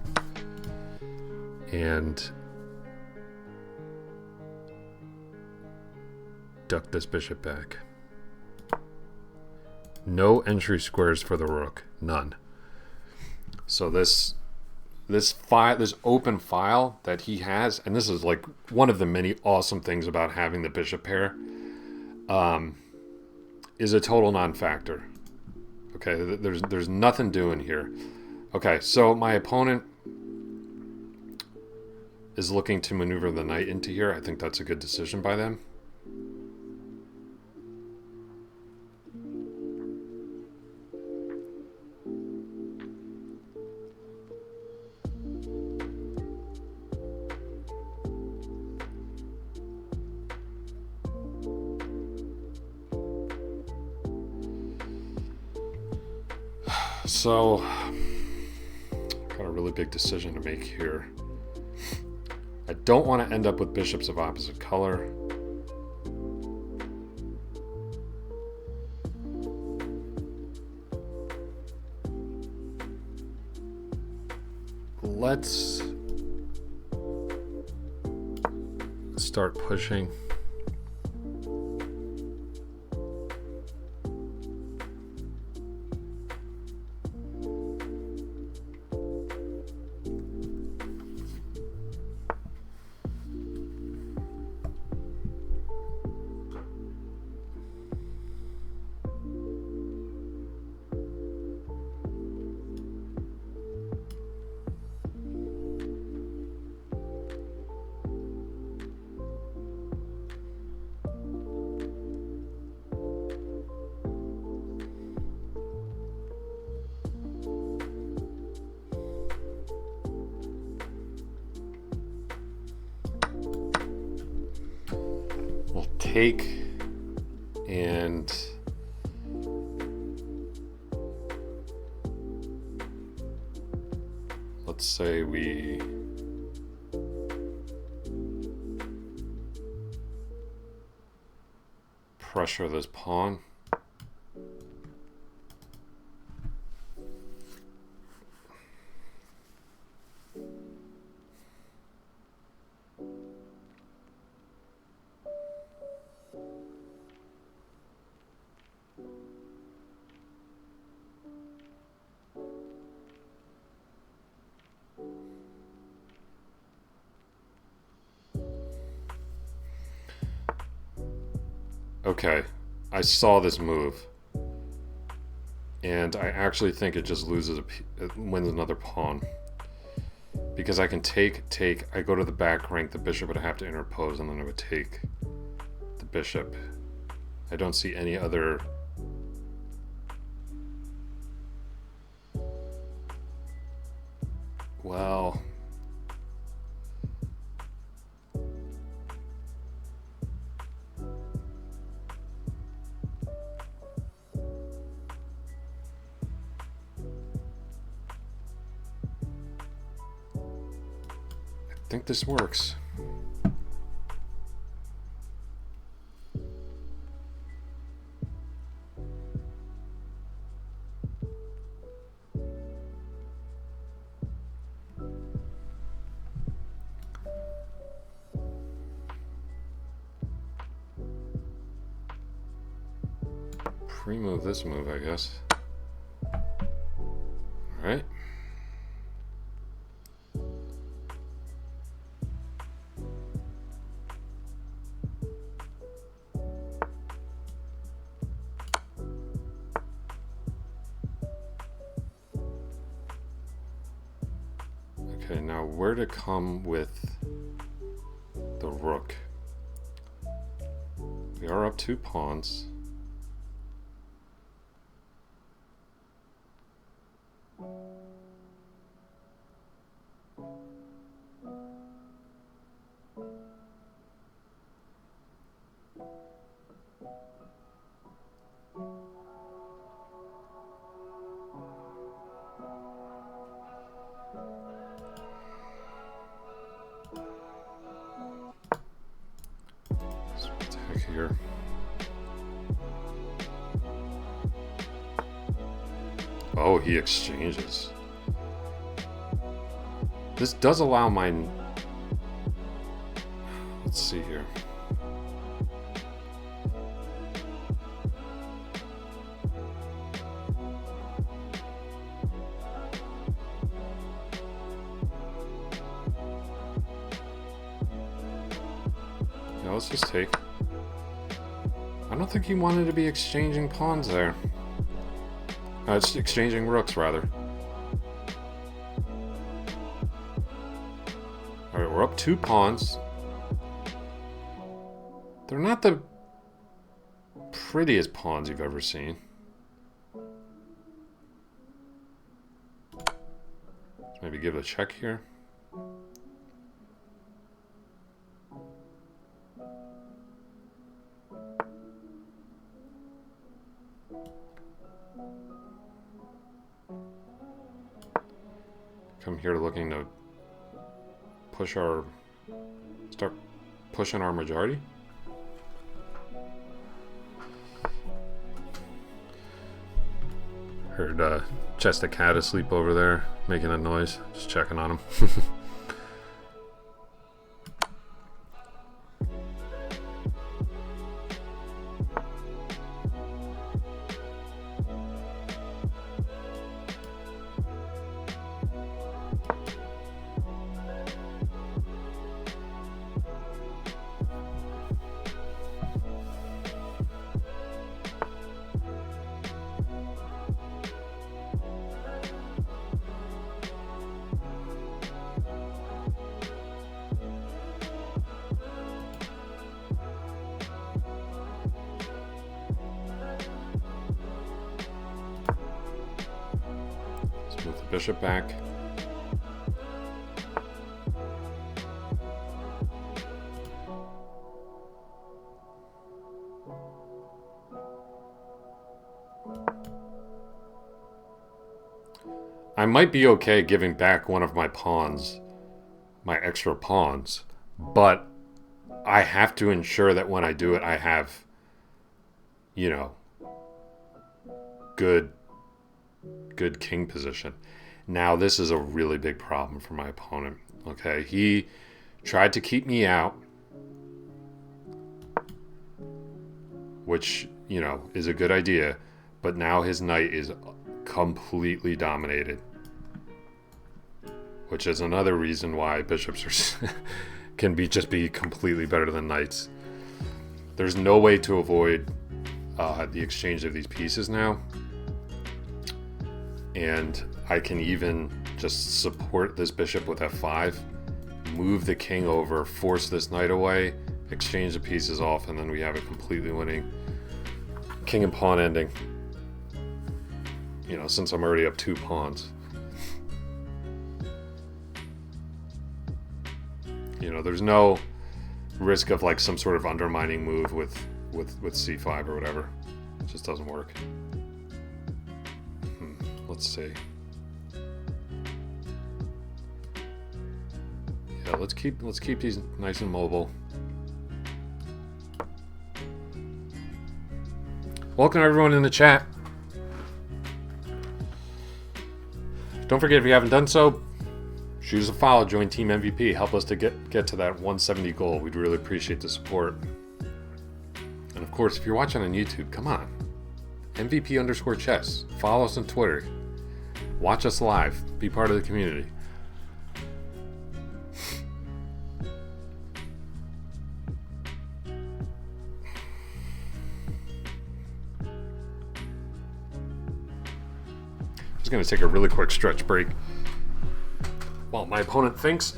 and duck this bishop back. No entry squares for the rook. None. So this this open file that he has, and this is like one of the many awesome things about having the bishop pair, is a total non-factor. Okay, there's nothing doing here. Okay, so my opponent is looking to maneuver the knight into here. I think that's a good decision by them. So, got a really big decision to make here. I don't want to end up with bishops of opposite color. Let's start pushing. We'll take and let's say we pressure this pawn. Okay, I saw this move, and I actually think it just loses it wins another pawn, because I can take, I go to the back rank, the bishop would have to interpose, and then I would take the bishop. I don't see any other well, I think this works. Pre-move this move, I guess. All right. Okay, now where to come with the rook? We are up 2 pawns. Here. Oh, he exchanges. This does allow mine. Let's see here. let's just take. I don't think he wanted to be exchanging pawns there. It's exchanging rooks, rather. Alright, we're up 2 pawns. They're not the prettiest pawns you've ever seen. Let's maybe give it a check here. Come here looking to start pushing our majority. Heard Chester Cat asleep over there, making a noise. Just checking on him. Move the bishop back. I might be okay giving back one of my pawns, my extra pawns, but I have to ensure that when I do it, I have, you know, good king position. Now, this is a really big problem for my opponent. Okay, he tried to keep me out, which, you know, is a good idea, but now his knight is completely dominated, which is another reason why bishops are can just be completely better than knights. There's no way to avoid the exchange of these pieces now. And I can even just support this bishop with f5, move the king over, force this knight away, exchange the pieces off, and then we have a completely winning king and pawn ending. You know, since I'm already up 2 pawns. You know, there's no risk of like some sort of undermining move with c5 or whatever. It just doesn't work. Let's see. Yeah, let's keep these nice and mobile. Welcome everyone in the chat. Don't forget, if you haven't done so, shoot us a follow, join Team MVP, help us to get to that 170 goal. We'd really appreciate the support. And of course, if you're watching on YouTube, come on, MVP_chess. Follow us on Twitter. Watch us live. Be part of the community. Just going to take a really quick stretch break while my opponent thinks.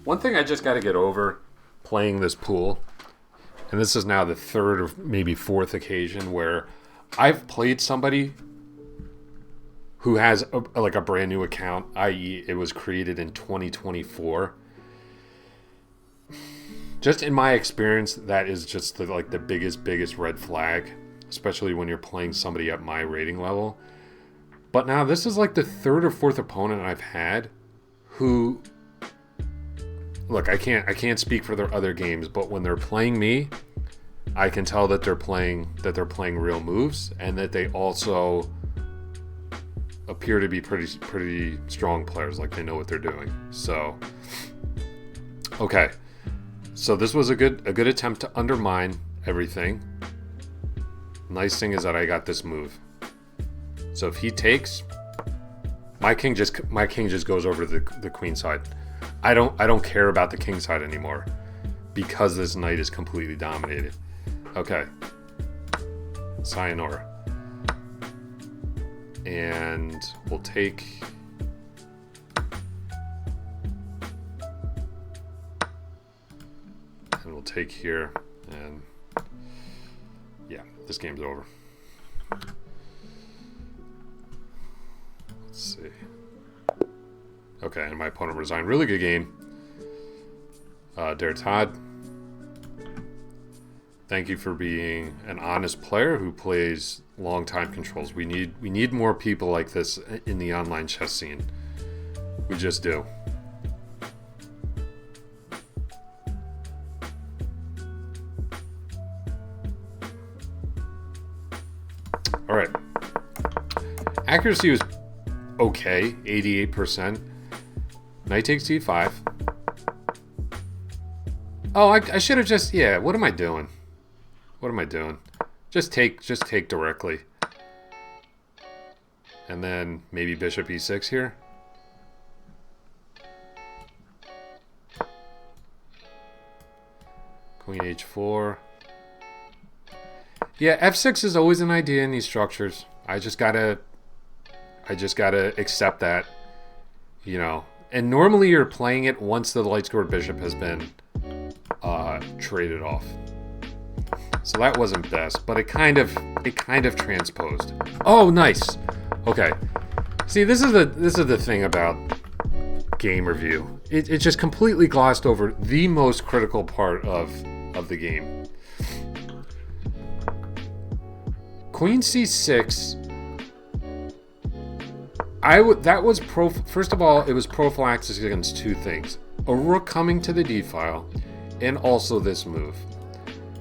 One thing I just got to get over playing this pool, and this is now the 3rd or maybe 4th occasion where I've played somebody who has a brand new account, i.e. it was created in 2024. Just in my experience, that is just the biggest red flag, especially when you're playing somebody at my rating level. But now this is like the 3rd or 4th opponent I've had who, look, I can't speak for their other games, but when they're playing me, I can tell that they're playing real moves, and that they also appear to be pretty strong players, like they know what they're doing. So, okay, so this was a good attempt to undermine everything. Nice thing is that I got this move, So if he takes, my king just goes over to the queen side. I don't care about the king side anymore because this knight is completely dominated. Okay. Sayonara. And we'll take... And we'll take here, and yeah, this game's over. Let's see. Okay, and my opponent resigned. Really good game. Der Todd, thank you for being an honest player who plays long time controls. We need more people like this in the online chess scene. We just do. All right. Accuracy was okay, 88%. Knight takes d5. Oh, I should have just, yeah, what am I doing? What am I doing? Just take directly. And then maybe bishop e6 here. Queen h4. Yeah, f6 is always an idea in these structures. I just gotta accept that, you know. And normally you're playing it once the light scored bishop has been traded off. So that wasn't best, but it kind of transposed. Oh, nice. Okay. See, this is the thing about game review. It just completely glossed over the most critical part of the game. Queen c6. That was first of all, it was prophylaxis against two things: a rook coming to the d file, and also this move.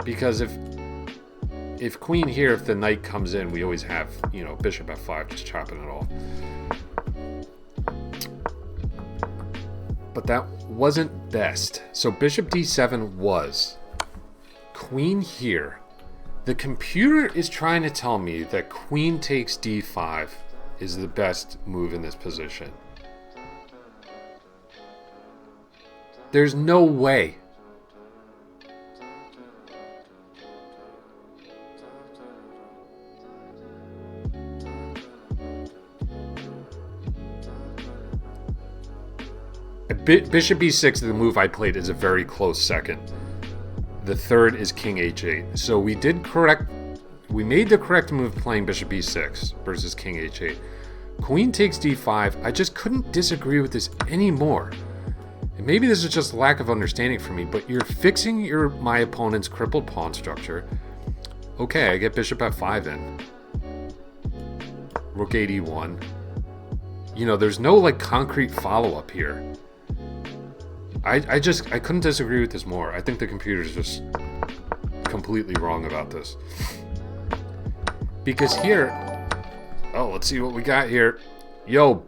Because if queen here, if the knight comes in, we always have, you know, bishop f5 just chopping it all. But that wasn't best. So bishop d7 was. Queen here. The computer is trying to tell me that queen takes d5 is the best move in this position. There's no way. Bishop e6, the move I played, is a very close second. The third is king h8. So we made the correct move playing bishop e6 versus king h8. Queen takes d5. I just couldn't disagree with this anymore. And maybe this is just lack of understanding for me, but you're fixing my opponent's crippled pawn structure. Okay, I get bishop f5 in. Rook e1. You know, there's no like concrete follow-up here. I couldn't disagree with this more. I think the computer's just completely wrong about this. Because here, oh, let's see what we got here. Yo,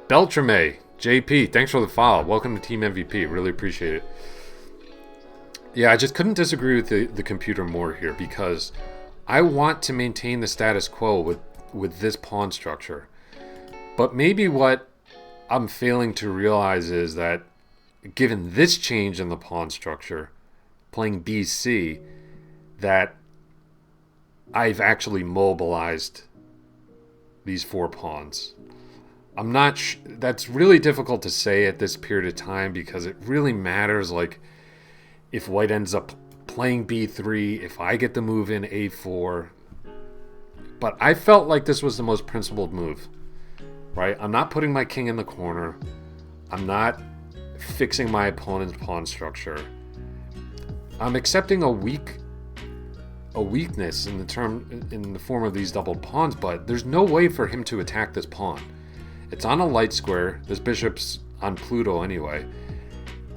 Beltrame, JP, thanks for the follow. Welcome to Team MVP. Really appreciate it. Yeah, I just couldn't disagree with the computer more here because I want to maintain the status quo with this pawn structure. But maybe what I'm failing to realize is that given this change in the pawn structure, playing BC, that I've actually mobilized these four pawns. I'm not that's really difficult to say at this period of time because it really matters, like, if white ends up playing b3, if I get the move in a4. But I felt like this was the most principled move, right? I'm not putting my king in the corner. I'm not fixing my opponent's pawn structure. I'm accepting a weakness in the form of these doubled pawns, but there's no way for him to attack this pawn. It's on a light square. This bishop's on Pluto anyway,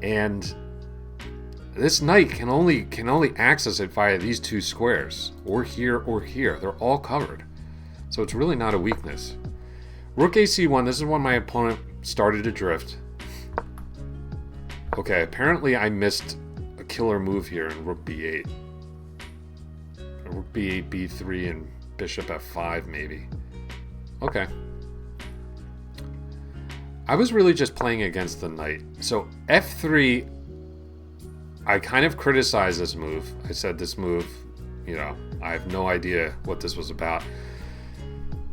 and this knight can only access it via these two squares, or here or here. They're all covered, so it's really not a weakness. Rook ac1. This is when my opponent started to drift. Okay, apparently I missed a killer move here in rook b8. Rook b8, b3, and bishop f5 maybe. Okay. I was really just playing against the knight. So f3, I kind of criticized this move. I said this move, I have no idea what this was about.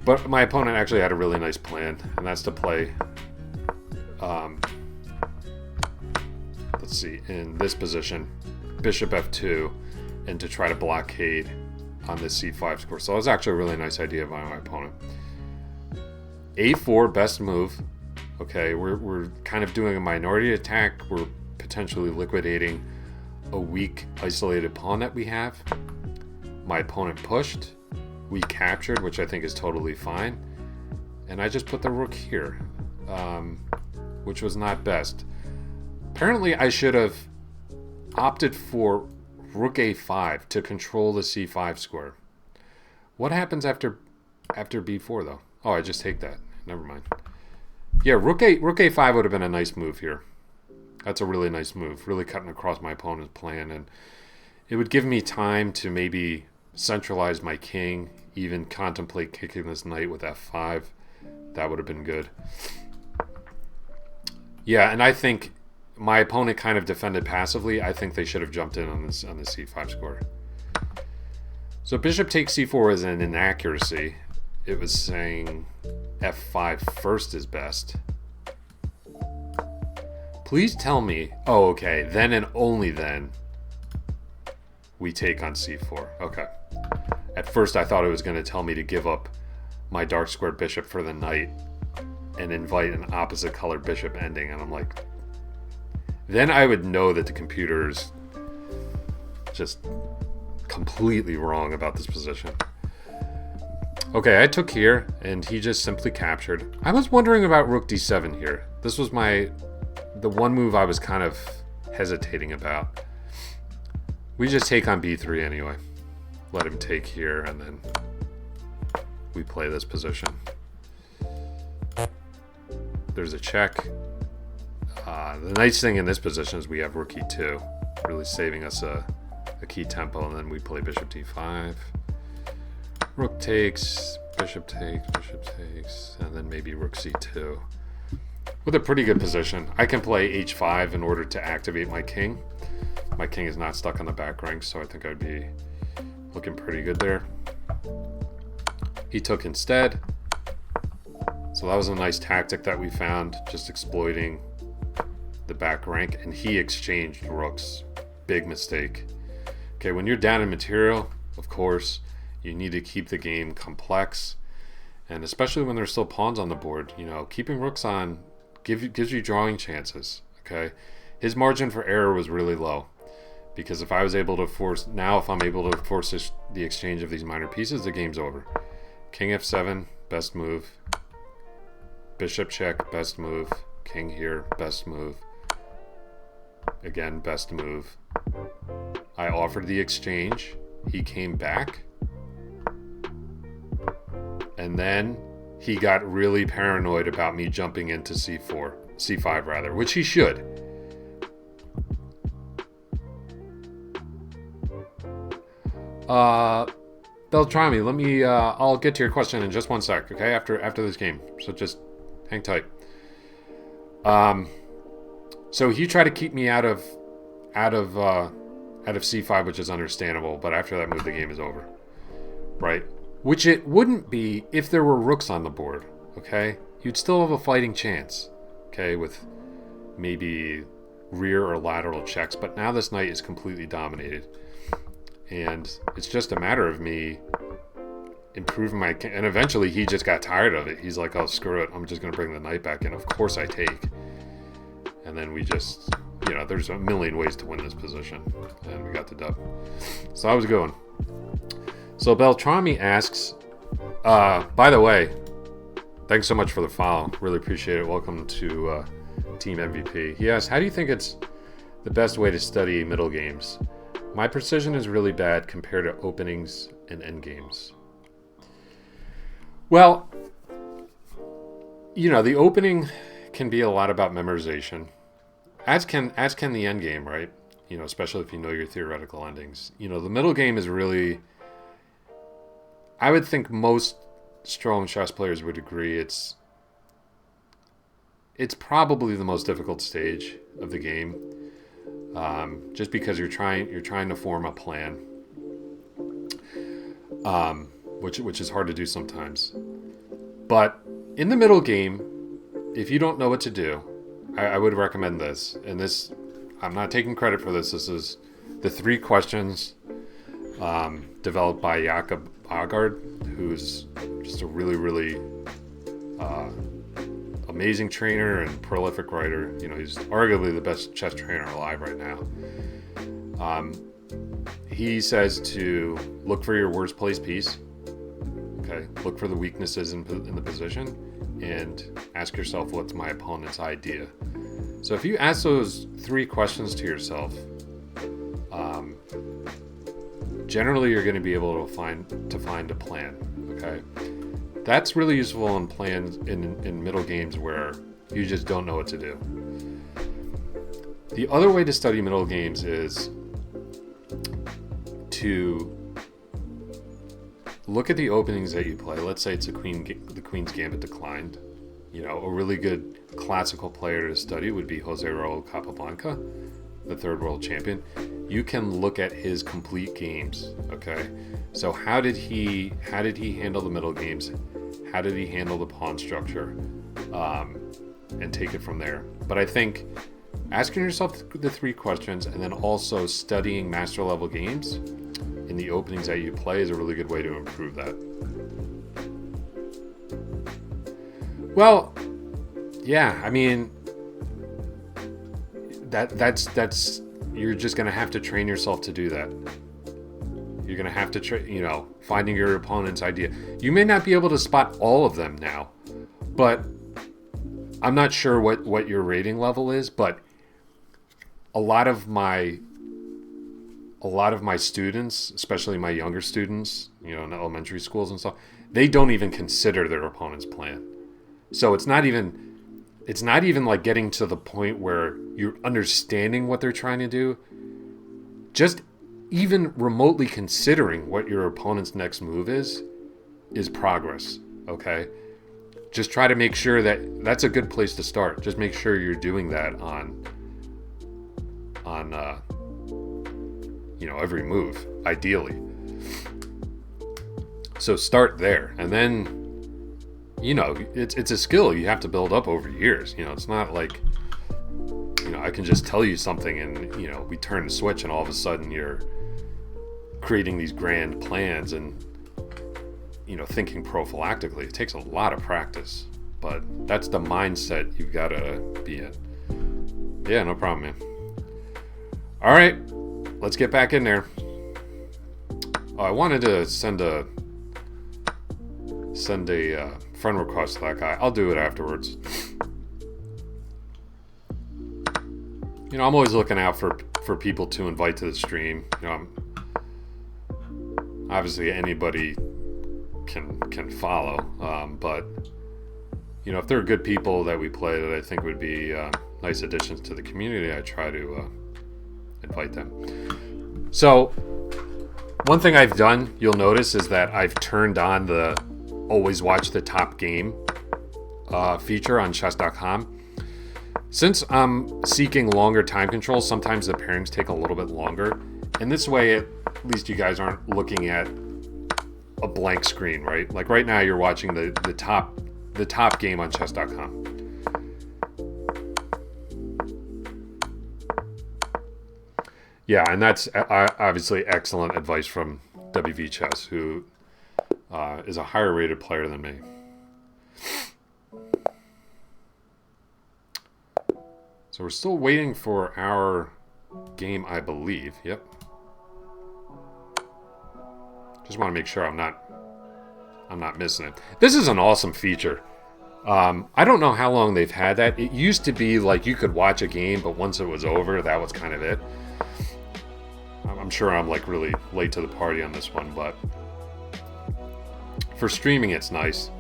But my opponent actually had a really nice plan, and that's to play, let's see, in this position, bishop f2, and to try to blockade on this c5 square. So it was actually a really nice idea by my opponent. a4, best move. Okay, we're kind of doing a minority attack. We're potentially liquidating a weak, isolated pawn that we have. My opponent pushed. We captured, which I think is totally fine. And I just put the rook here, which was not best. Apparently, I should have opted for rook a5 to control the c5 square. What happens after b4, though? Oh, I just take that. Never mind. Yeah, rook a5 would have been a nice move here. That's a really nice move, really cutting across my opponent's plan, and it would give me time to maybe centralize my king, even contemplate kicking this knight with f5. That would have been good. Yeah, and I think my opponent kind of defended passively. I think they should have jumped in on the c5 square. So bishop takes c4 is an inaccuracy. It was saying f5 first is best. Please tell me. Oh, okay. Then and only then we take on c4. Okay. At first I thought it was going to tell me to give up my dark square bishop for the knight and invite an opposite colored bishop ending. And I'm like, then I would know that the computer is just completely wrong about this position. Okay, I took here, and he just simply captured. I was wondering about rook d7 here. This was the one move I was kind of hesitating about. We just take on b3 anyway. Let him take here, and then we play this position. There's a check. The nice thing in this position is we have rook e2, really saving us a key tempo, and then we play bishop d5. Rook takes, bishop takes, and then maybe rook c2. With a pretty good position. I can play h5 in order to activate my king. My king is not stuck on the back rank, so I think I'd be looking pretty good there. He took instead. So that was a nice tactic that we found, just exploiting the back rank, and he exchanged rooks. Big mistake. Okay, when you're down in material, of course, you need to keep the game complex, and especially when there's still pawns on the board, keeping rooks on gives you drawing chances. Okay, his margin for error was really low, because if I'm able to force the exchange of these minor pieces, the game's over. King f7, best move. Bishop check, best move. King here, best move. Again, best move. I offered the exchange. He came back. And then he got really paranoid about me jumping into c5 rather, which he should. Beltrami, let me, I'll get to your question in just one sec, okay? After this game. So just hang tight. So he tried to keep me out of c5, which is understandable, but after that move, the game is over. Right? Which it wouldn't be if there were rooks on the board, okay? You'd still have a fighting chance, okay, with maybe rear or lateral checks, but now this knight is completely dominated. And it's just a matter of me improving my... And eventually he just got tired of it. He's like, oh, screw it. I'm just going to bring the knight back in. Of course I take. And then we just... there's a million ways to win this position. And we got the dub. So that was a good one. So Beltrami asks, by the way, thanks so much for the follow. Really appreciate it. Welcome to Team MVP. He asks, how do you think it's the best way to study middle games? My precision is really bad compared to openings and endgames. Well, the opening can be a lot about memorization, as can the endgame, right? Especially if you know your theoretical endings. The middle game is really... I would think most strong chess players would agree it's probably the most difficult stage of the game, just because you're trying to form a plan, which is hard to do sometimes. But in the middle game, if you don't know what to do, I would recommend this. And this, I'm not taking credit for this. This is the 3 questions developed by Jakob Aagaard, who's just a really, really amazing trainer and prolific writer. You know, he's arguably the best chess trainer alive right now. He says to look for your worst placed piece. Okay, look for the weaknesses in the position and ask yourself, what's my opponent's idea? So if you ask those 3 questions to yourself, generally you're going to be able to find a plan. Okay, that's really useful in plans in middle games where you just don't know what to do. The other way to study middle games is to look at the openings that you play. Let's say it's the Queen's Gambit declined. You know, a really good classical player to study would be Jose Raul Capablanca, the 3rd world champion. You can look at his complete games. Okay, so how did he handle the middle games? How did he handle the pawn structure? And take it from there. But I think asking yourself the 3 questions and then also studying master level games in the openings that you play is a really good way to improve that. Well, yeah, I mean, that's you're just gonna have to train yourself to do that. You're gonna have to finding your opponent's idea. You may not be able to spot all of them now, but I'm not sure what your rating level is, but a lot of my students, especially my younger students, you know, in elementary schools and stuff, they don't even consider their opponent's plan. So it's not even like getting to the point where you're understanding what they're trying to do. Just even remotely considering what your opponent's next move is progress. Okay? Just try to make sure that's a good place to start. Just make sure you're doing that on every move, ideally. So start there, and then it's a skill you have to build up over years. You know, it's not like I can just tell you something and we turn the switch and all of a sudden you're creating these grand plans and thinking prophylactically. It takes a lot of practice, but that's the mindset you've got to be in. Yeah, no problem, man. All right, let's get back in there. Oh, I wanted to send a friend request to that guy. I'll do it afterwards. I'm always looking out for people to invite to the stream. Obviously anybody can follow, but if there are good people that we play that I think would be nice additions to the community, I try to invite them. So one thing I've done, you'll notice, is that I've turned on the always watch the top game feature on chess.com. Since I'm seeking longer time control, sometimes the pairings take a little bit longer, and this way at least you guys aren't looking at a blank screen, right? Like right now you're watching the top game on chess.com. Yeah, and that's obviously excellent advice from WV Chess, who is a higher rated player than me. So we're still waiting for our game, I believe. Yep. Just want to make sure I'm not missing it. This is an awesome feature. I don't know how long they've had that. It used to be like you could watch a game, but once it was over, that was kind of it. I'm sure I'm like really late to the party on this one, but for streaming, it's nice.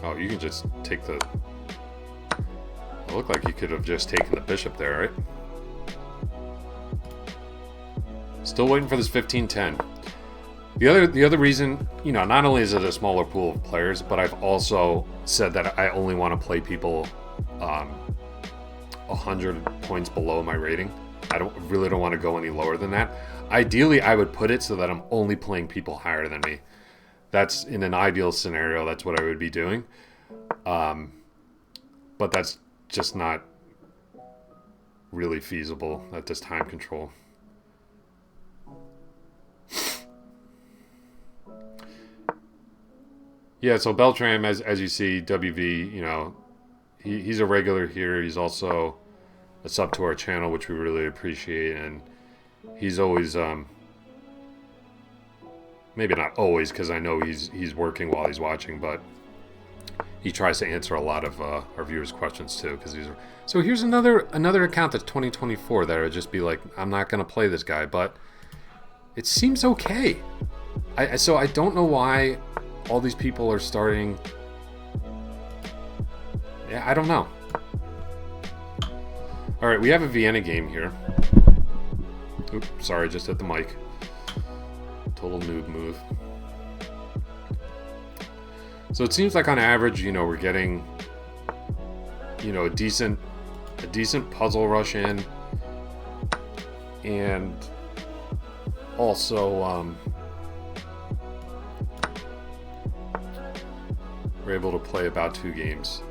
Oh, you can just take it looked like you could have just taken the bishop there, right? Still waiting for this 1510. The other reason, you know, not only is it a smaller pool of players, but I've also said that I only want to play people 100 points below my rating. I really don't want to go any lower than that. Ideally, I would put it so that I'm only playing people higher than me. That's, in an ideal scenario, that's what I would be doing. But that's just not really feasible at this time control. Yeah, so Beltram, as you see, WV, you know, he's a regular here. He's also a sub to our channel, which we really appreciate, and he's always, maybe not always, because I know he's working while he's watching, but he tries to answer a lot of our viewers' questions too. Because so here's another account that's 2024 that I would just be like, I'm not gonna play this guy, but it seems okay. So I don't know why all these people are starting. Yeah, I don't know. All right, we have a Vienna game here. Oops, sorry, just hit the mic. Total noob move. So it seems like on average, you know, we're getting, you know, a decent puzzle rush in, and also we're able to play about 2 games.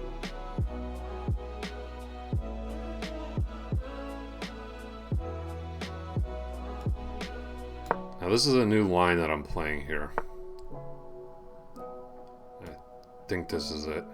Now this is a new line that I'm playing here. I think this is it.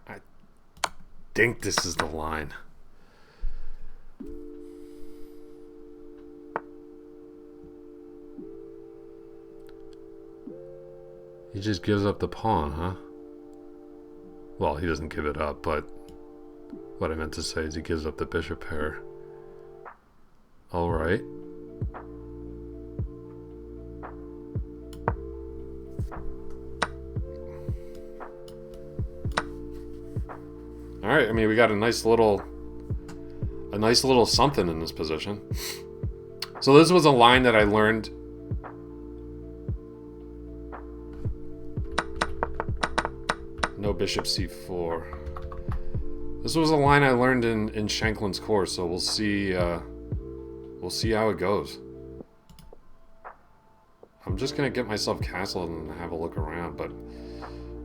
I think this is the line. He just gives up the pawn, huh? Well, he doesn't give it up, but what I meant to say is he gives up the bishop pair. All right. All right, I mean, we got a nice little something in this position. So this was a line that I learned. No bishop c4. This was a line I learned in Shanklin's course, so we'll see how it goes. I'm just gonna get myself castled and have a look around, but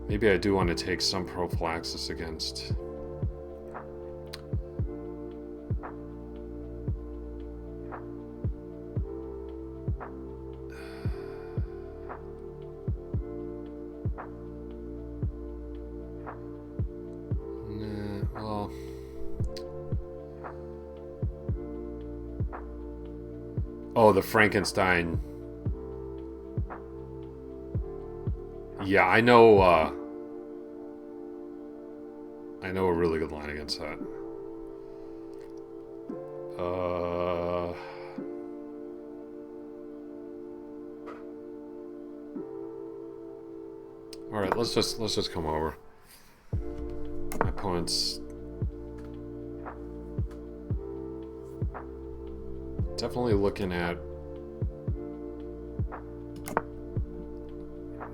maybe I do want to take some prophylaxis against. Oh, the Frankenstein. Yeah, I know a really good line against that. All right, let's just come over. My opponent's definitely looking at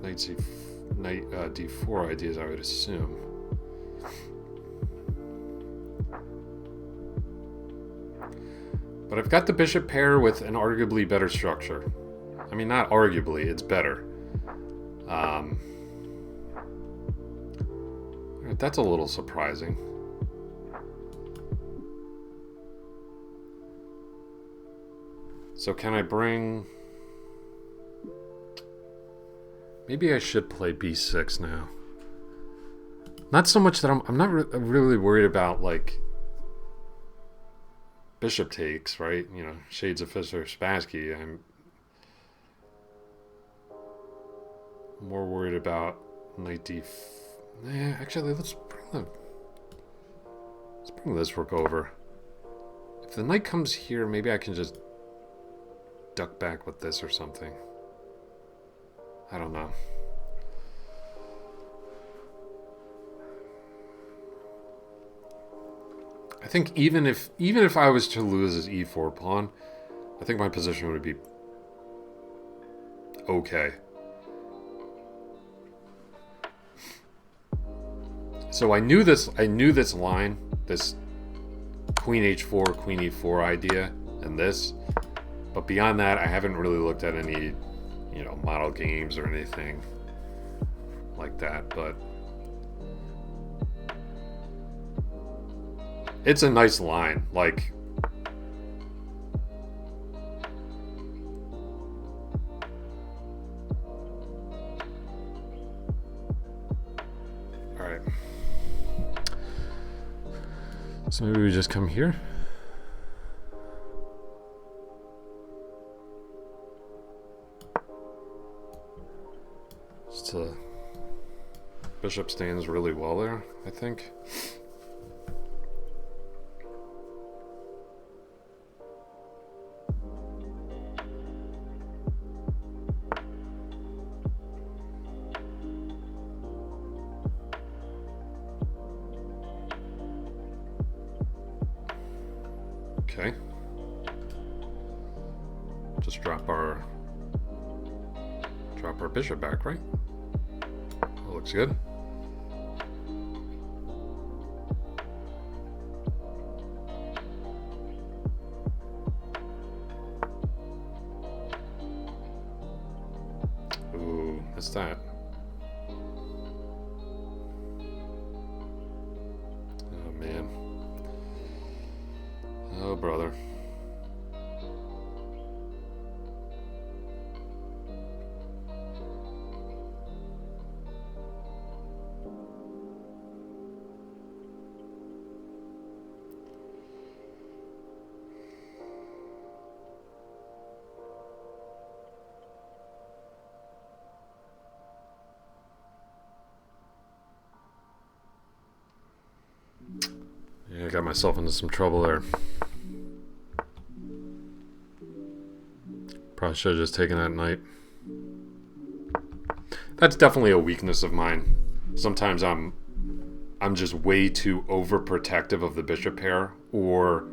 knight d4 ideas, I would assume. But I've got the bishop pair with an arguably better structure. I mean, not arguably, it's better. That's a little surprising. So can I bring... Maybe I should play b6 now. Not so much that I'm not really worried about, like, bishop takes, right? You know, shades of Fischer Spassky. I'm more worried about knight d... actually, let's bring this rook over. If the knight comes here, maybe I can just duck back with this or something. I don't know. I think even if I was to lose this e4 pawn, I think my position would be okay. So I knew this line, this queen h4, queen e4 idea, and this. But beyond that, I haven't really looked at any, you know, model games or anything like that. But it's a nice line. Like, all right. So maybe we just come here. Bishop stands really well there, I think. Okay. Just drop our bishop back, right? That looks good. Ooh, what's that? Oh man. Oh brother. Yeah, I got myself into some trouble there. Probably should have just taken that knight. That's definitely a weakness of mine. Sometimes I'm just way too overprotective of the bishop pair, or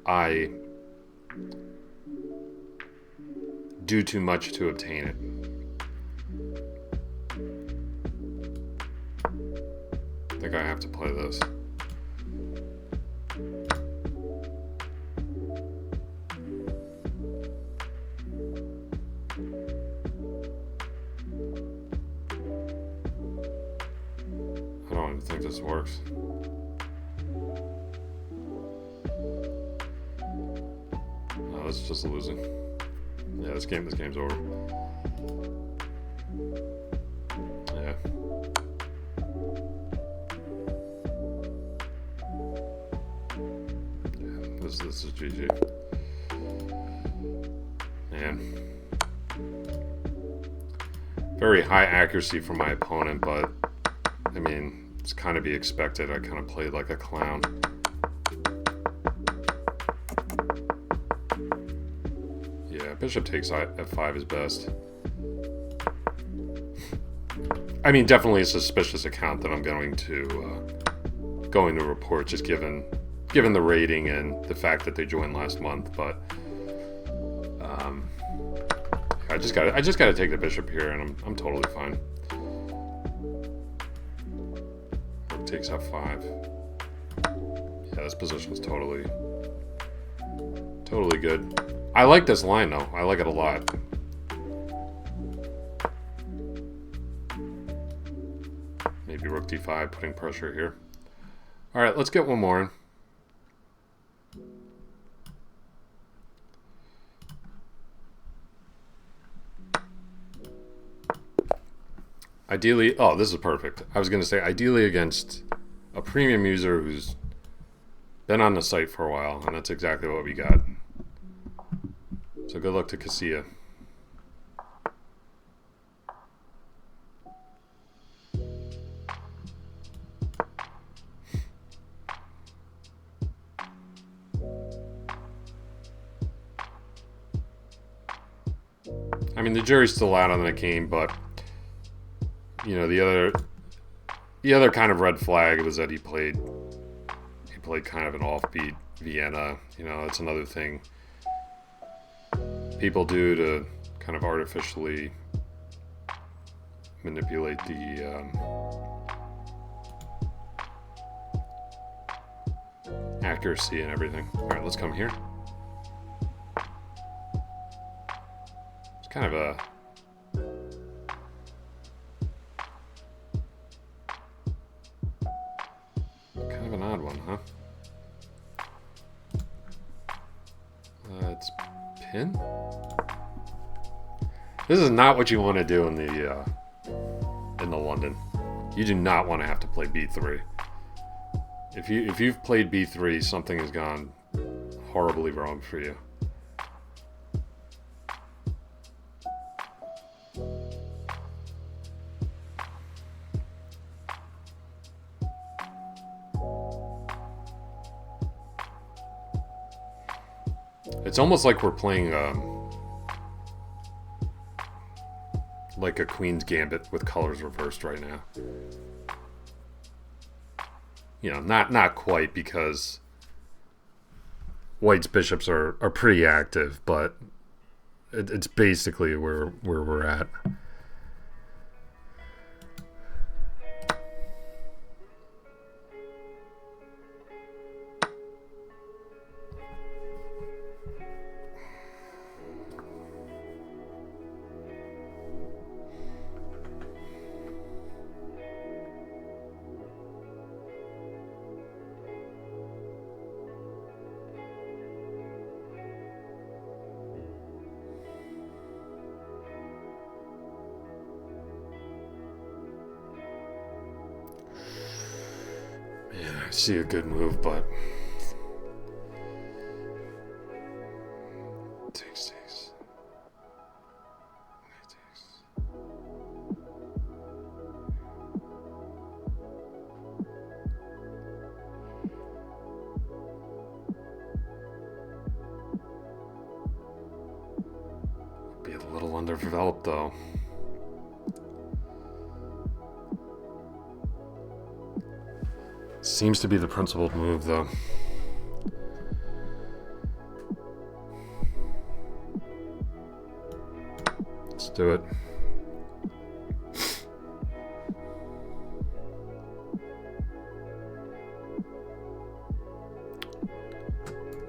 I do too much to obtain it. I think I have to play this. I don't even think this works. No, this is just losing. Yeah, this game's over. Yeah. This is GG. Man. Very high accuracy from my opponent, but I mean, it's kind of be expected. I kind of played like a clown. Yeah, bishop takes f5 is best. I mean, definitely a suspicious account that I'm going to report, just given the rating and the fact that they joined last month. But I just gotta take the bishop here, and I'm totally fine. Rook takes f5. Yeah, this position's totally good. I like this line though. I like it a lot. Maybe rook d5, putting pressure here. All right, let's get one more in. Ideally, oh, this is perfect. I was going to say, ideally against a premium user who's been on the site for a while, and that's exactly what we got. So good luck to Casilla. I mean, the jury's still out on that game, but you know, the other kind of red flag was that he played kind of an offbeat Vienna. You know, it's another thing people do to kind of artificially manipulate the accuracy and everything. All right, let's come here. It's kind of an odd one, huh? It's pin. This is not what you want to do in the London. You do not want to have to play B3. If you've played B3, something has gone horribly wrong for you. It's almost like we're playing like a Queen's Gambit with colors reversed right now. You know, not quite, because White's bishops are pretty active, but it's basically where we're at. I see a good move, but takes. Be a little underdeveloped though. Seems to be the principled move, though. Let's do it.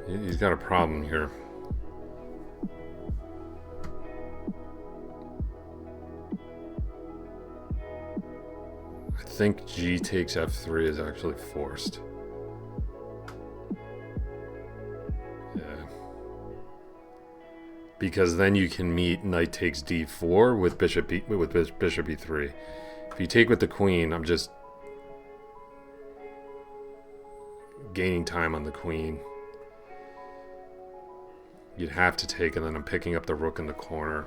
He's got a problem here. I think G takes F3 is actually forced. Yeah. Because then you can meet knight takes D4 with bishop E3. If you take with the queen, I'm just gaining time on the queen. You'd have to take, and then I'm picking up the rook in the corner.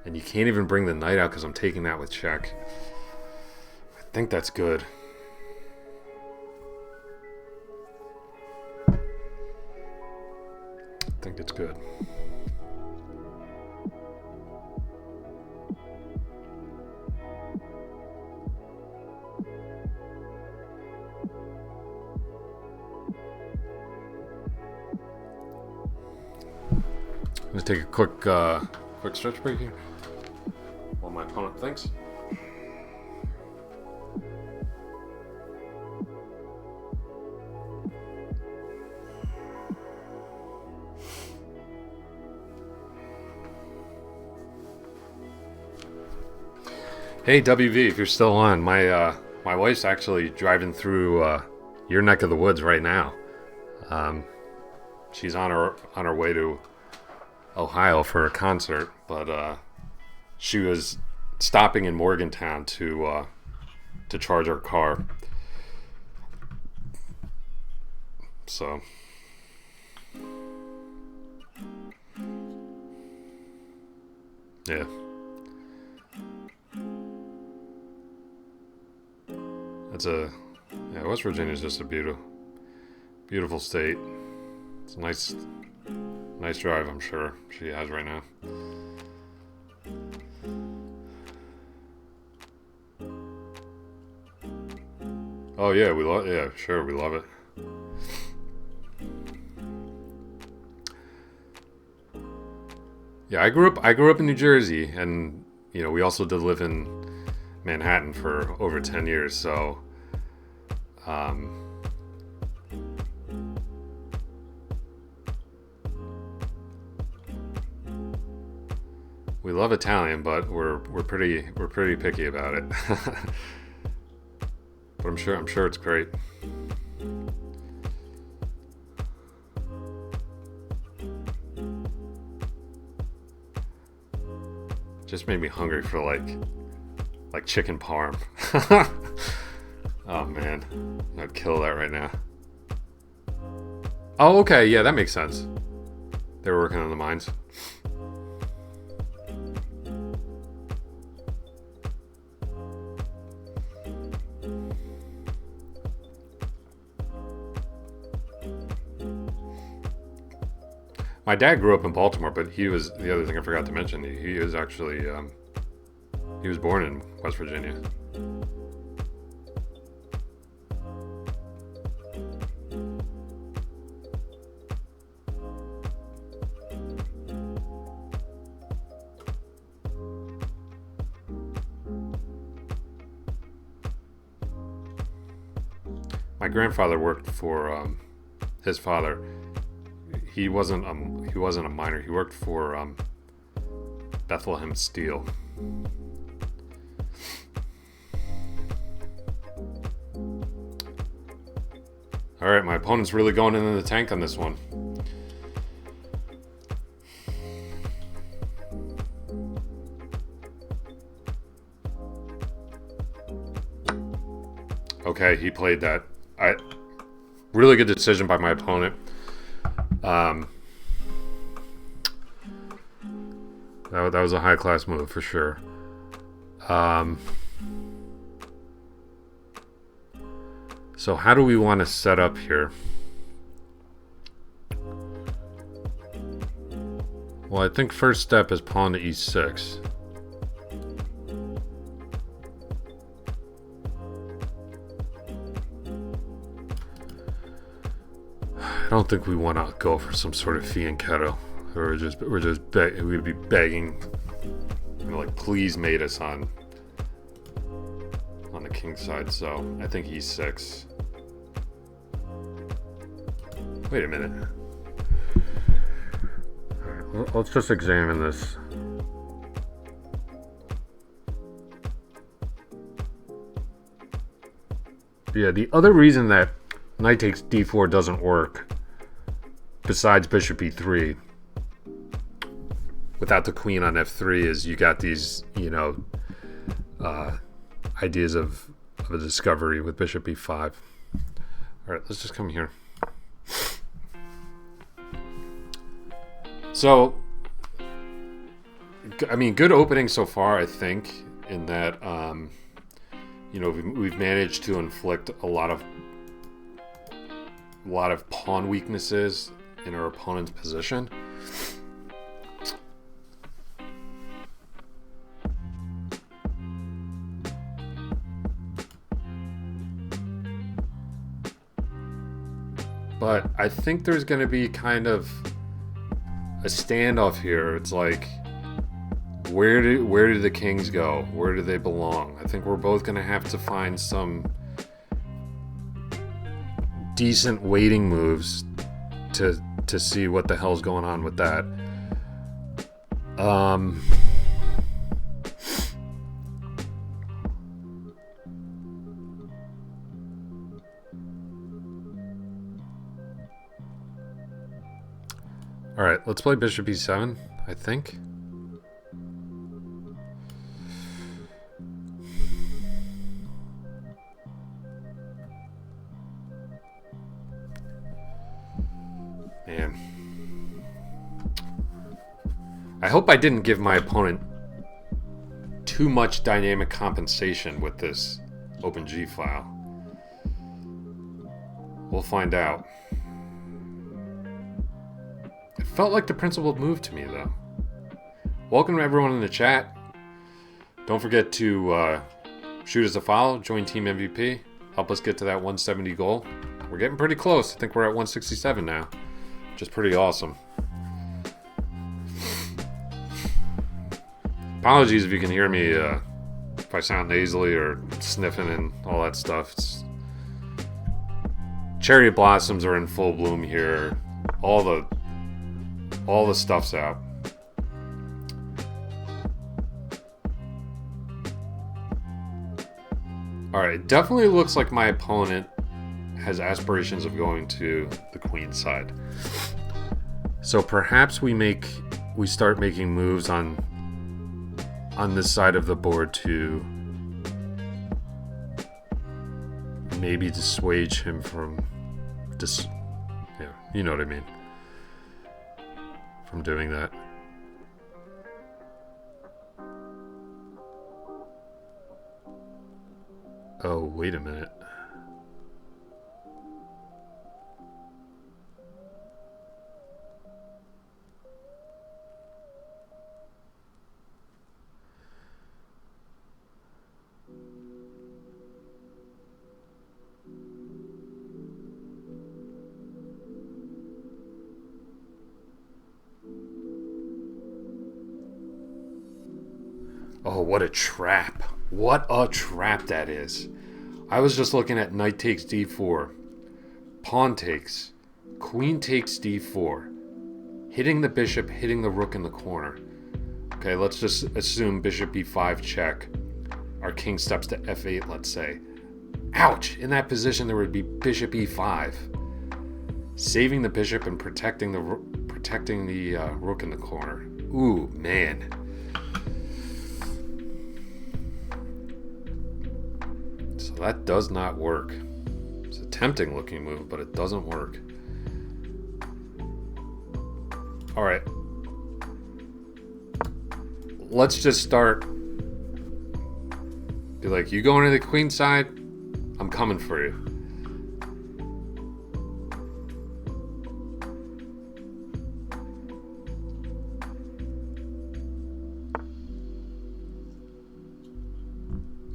And you can't even bring the knight out because I'm taking that with check. I think that's good. I think it's good. Let's take a quick stretch break here while my opponent thinks. Hey WV, if you're still on, my wife's actually driving through your neck of the woods right now. She's on her way to Ohio for a concert, but she was stopping in Morgantown to charge her car. So yeah. West Virginia is just a beautiful state. It's a nice drive, I'm sure she has right now. Oh yeah, we love. Yeah, sure, we love it. Yeah, I grew up in New Jersey, and you know we also did live in Manhattan for over 10 years. So, um, we love Italian, but we're pretty picky about it. But I'm sure it's great. Just made me hungry for like chicken parm. Oh man, I'd kill that right now. Oh okay, yeah, that makes sense. They were working on the mines. My dad grew up in Baltimore, but he was the other thing I forgot to mention. He was actually he was born in West Virginia. My grandfather worked for his father. He wasn't a miner. He worked for Bethlehem Steel. All right, my opponent's really going into the tank on this one. Okay, he played that. Really good decision by my opponent. That was a high class move for sure. So how do we want to set up here? Well, I think first step is pawn to e6. I don't think we want to go for some sort of fianchetto. We'd be begging, you know, like please mate us on the king side. So I think e6. Wait a minute. All right, let's just examine this. Yeah, the other reason that knight takes d4 doesn't work, besides bishop e3, without the queen on f3, is you got these, you know, ideas of a discovery with bishop e5. All right, let's just come here. So, I mean, good opening so far, I think, in that, you know, we've managed to inflict a lot of pawn weaknesses in our opponent's position. But I think there's going to be kind of a standoff here. It's like, where do the kings go? Where do they belong? I think we're both going to have to find some decent waiting moves to see what the hell's going on with that. All right, let's play bishop e7, I think. Man. I hope I didn't give my opponent too much dynamic compensation with this open G file. We'll find out. It felt like the principled move to me, though. Welcome to everyone in the chat. Don't forget to shoot us a follow, join Team MVP. help us get to that 170 goal. We're getting pretty close. I think we're at 167 now, which is pretty awesome. Apologies if you can hear me, if I sound nasally or sniffing and all that stuff. Cherry blossoms are in full bloom here. All the stuff's out. Alright, it definitely looks like my opponent has aspirations of going to the queen side. So perhaps we start making moves on this side of the board to maybe dissuade him from you know what I mean, from doing that. Oh, wait a minute. Oh, what a trap. What a trap that is. I was just looking at knight takes d4, pawn takes, queen takes d4, hitting the bishop, hitting the rook in the corner. Okay, let's just assume bishop e5 check. Our king steps to f8, let's say. Ouch! In that position, there would be bishop e5, saving the bishop and protecting the rook in the corner. Ooh, man. So that does not work. It's a tempting looking move, but it doesn't work. All right. Let's just start. Be like, you going to the queen side? I'm coming for you.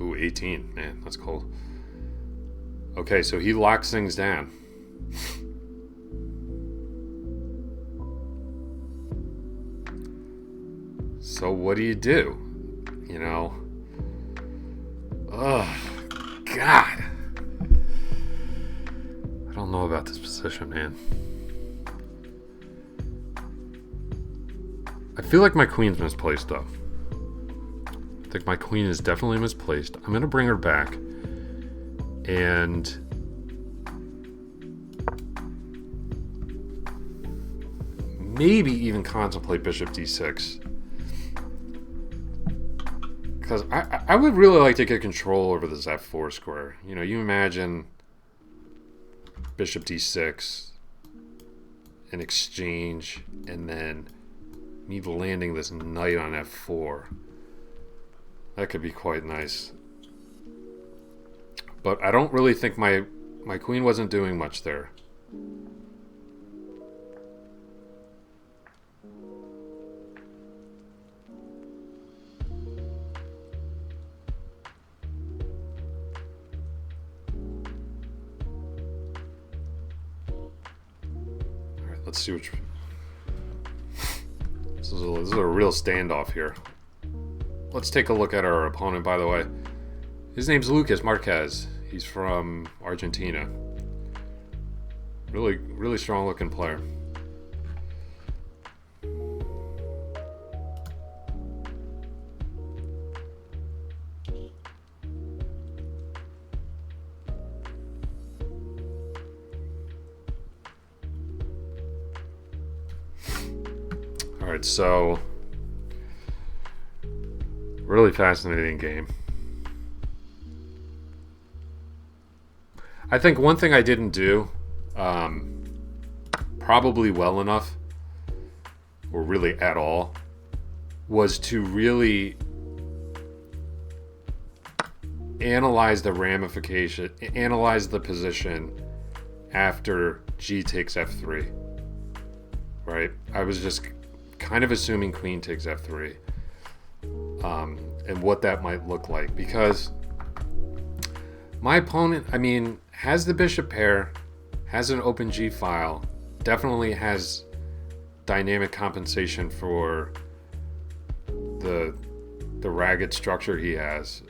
Ooh, 18. Man, that's cold. Okay, so he locks things down. So what do? You know? Ugh, God. I don't know about this position, man. I feel like my queen's misplaced, though. I think my queen is definitely misplaced. I'm going to bring her back. And maybe even contemplate bishop d6. Because I would really like to get control over this f4 square. You know, you imagine bishop d6 in exchange, and then me landing this knight on f4. That could be quite nice. But I don't really think my queen wasn't doing much there. Alright, let's see which... This is a real standoff here. Let's take a look at our opponent, by the way. His name's Lucas Marquez. He's from Argentina. Really, really strong looking player. All right, so really fascinating game. I think one thing I didn't do probably well enough, or really at all, was to really analyze the ramification, analyze the position after G takes F3, right? I was just kind of assuming Queen takes F3, and what that might look like, because My opponent, I mean, has the bishop pair, has an open G file, definitely has dynamic compensation for the ragged structure he has.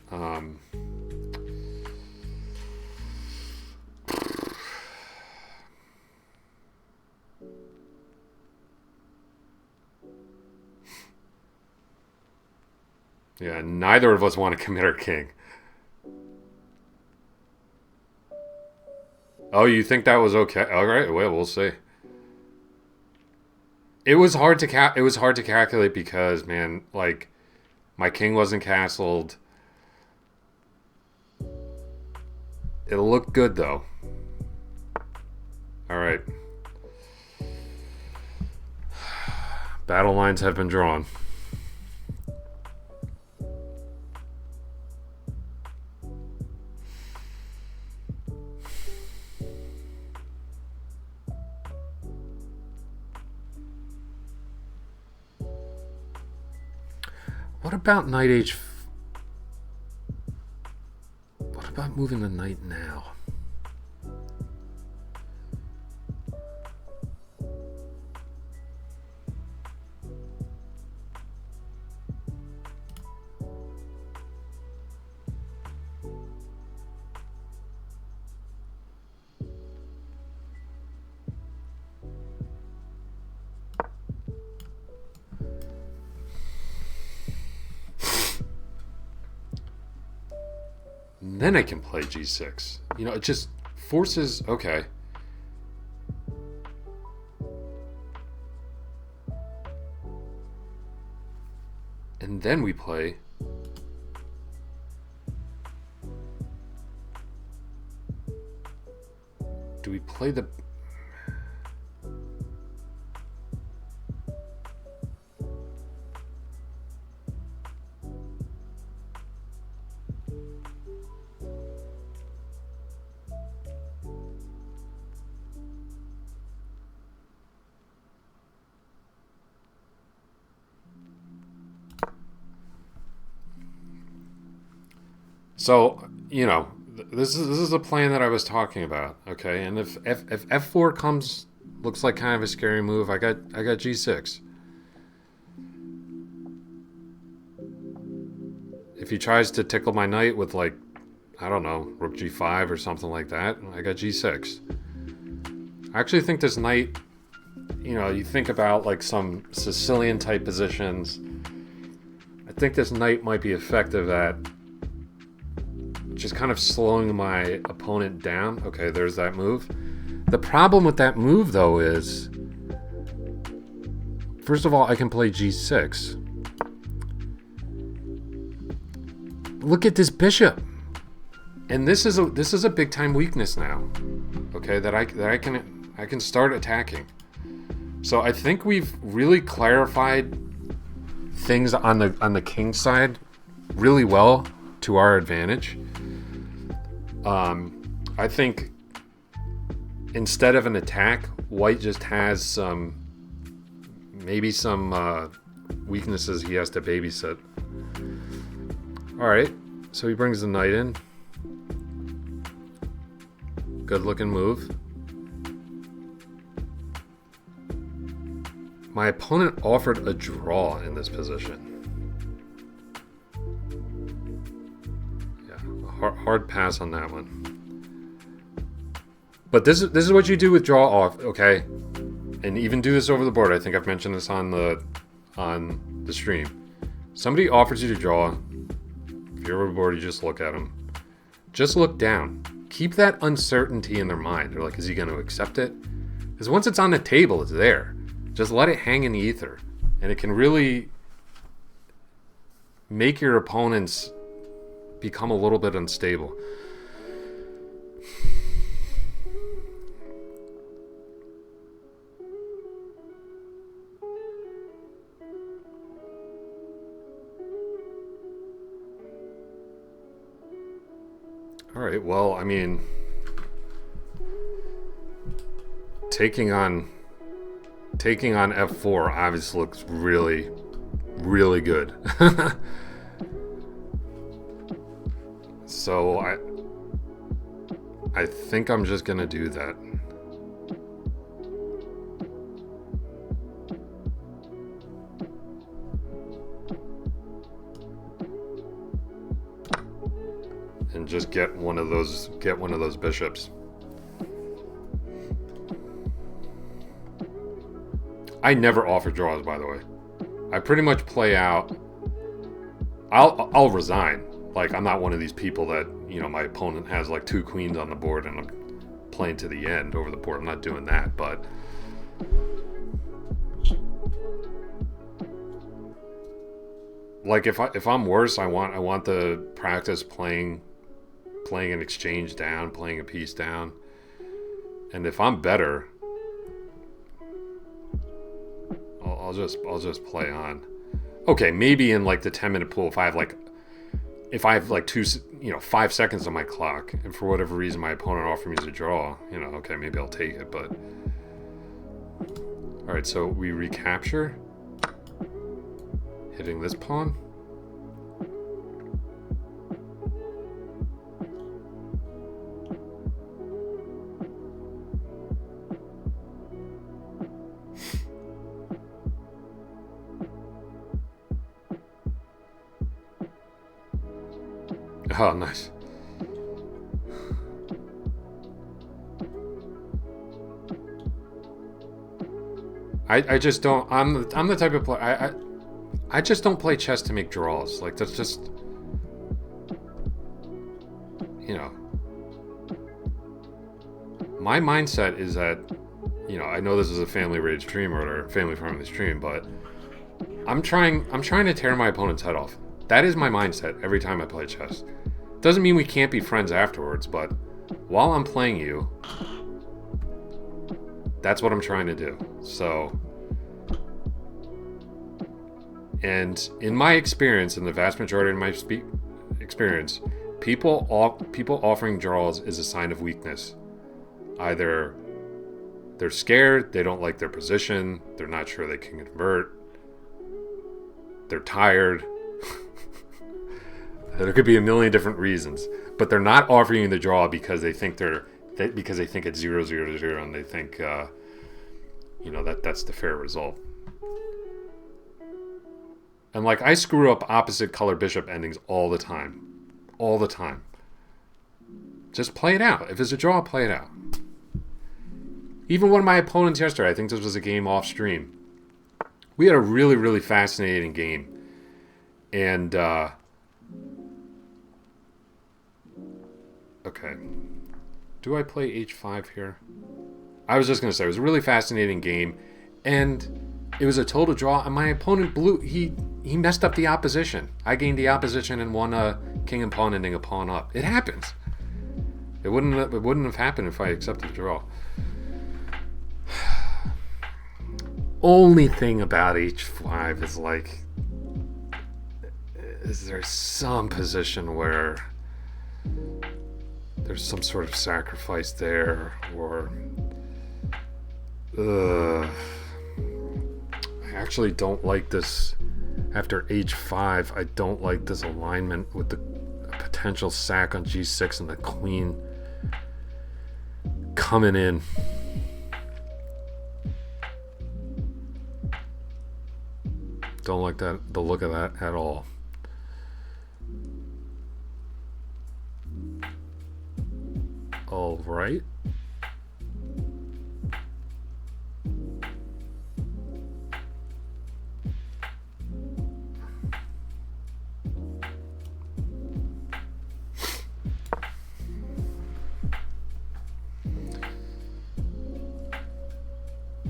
Yeah, neither of us want to commit our king. Oh, you think that was okay? All right, well, we'll see. It was hard to calculate because, man, like, my king wasn't castled. It looked good though. All right. Battle lines have been drawn. What about knight h? What about moving the knight now? Then I can play g6. You know, it just forces... Okay. And then we play... Do we play the... So, you know, this is a plan that I was talking about, okay? And if f4 comes, looks like kind of a scary move, I got g6. If he tries to tickle my knight with, like, I don't know, rook g5 or something like that, I got g6. I actually think this knight, you know, you think about like some Sicilian type positions. I think this knight might be effective at just kind of slowing my opponent down. Okay, there's that move. The problem with that move, though, is... First of all, I can play g6. Look at this bishop. And this is a big time weakness now. Okay, that I can start attacking. So I think we've really clarified things on the king side really well to our advantage. I think instead of an attack, white just has maybe some weaknesses he has to babysit. Alright, so he brings the knight in. Good looking move. My opponent offered a draw in this position. Hard pass on that one. But this is what you do with draw off, okay? And even do this over the board. I think I've mentioned this on the stream. Somebody offers you to draw. If you're over the board, you just look at them. Just look down. Keep that uncertainty in their mind. They're like, is he going to accept it? Because once it's on the table, it's there. Just let it hang in the ether. And it can really make your opponents become a little bit unstable. All right, well, I mean, taking on f4 obviously looks really, really good. So, I... I think I'm just gonna do that. And just get one of those bishops. I never offer draws, by the way. I pretty much play out. I'll resign. Like, I'm not one of these people that, you know, my opponent has like 2 queens on the board and I'm playing to the end over the board. I'm not doing that, but like if I'm worse, I want to practice playing an exchange down, playing a piece down. And if I'm better, I'll just play on. Okay, maybe in like the 10-minute pool, if I have like 5 seconds on my clock, and for whatever reason my opponent offers me to draw, you know, okay, maybe I'll take it. But all right, so we recapture, hitting this pawn. Oh, nice. I just don't. I'm the type of player. I just don't play chess to make draws. Like, that's just, you know. My mindset is that, you know, I know this is a family rated stream or a family friendly stream, but I'm trying to tear my opponent's head off. That is my mindset every time I play chess. Doesn't mean we can't be friends afterwards, but while I'm playing you, that's what I'm trying to do. So, and in my experience, in the vast majority of my experience, people offering draws is a sign of weakness. Either they're scared, they don't like their position, they're not sure they can convert, they're tired. There could be a million different reasons, but they're not offering you the draw because they think because they think it's 0-0-0 and they think, you know, that's the fair result. And like, I screw up opposite color bishop endings all the time. Just play it out. If it's a draw, play it out. Even one of my opponents yesterday, I think this was a game off stream, we had a really, really fascinating game. And, okay. Do I play h5 here? I was just going to say, it was a really fascinating game. And it was a total draw. And my opponent blew. He messed up the opposition. I gained the opposition and won a king and pawn ending a pawn up. It happens. It wouldn't have happened if I accepted the draw. Only thing about h5 is like, is there some position where there's some sort of sacrifice there, or I actually don't like this. After h5, I don't like this alignment with the potential sack on g6 and the queen coming in. Don't like the look of that at all. All right.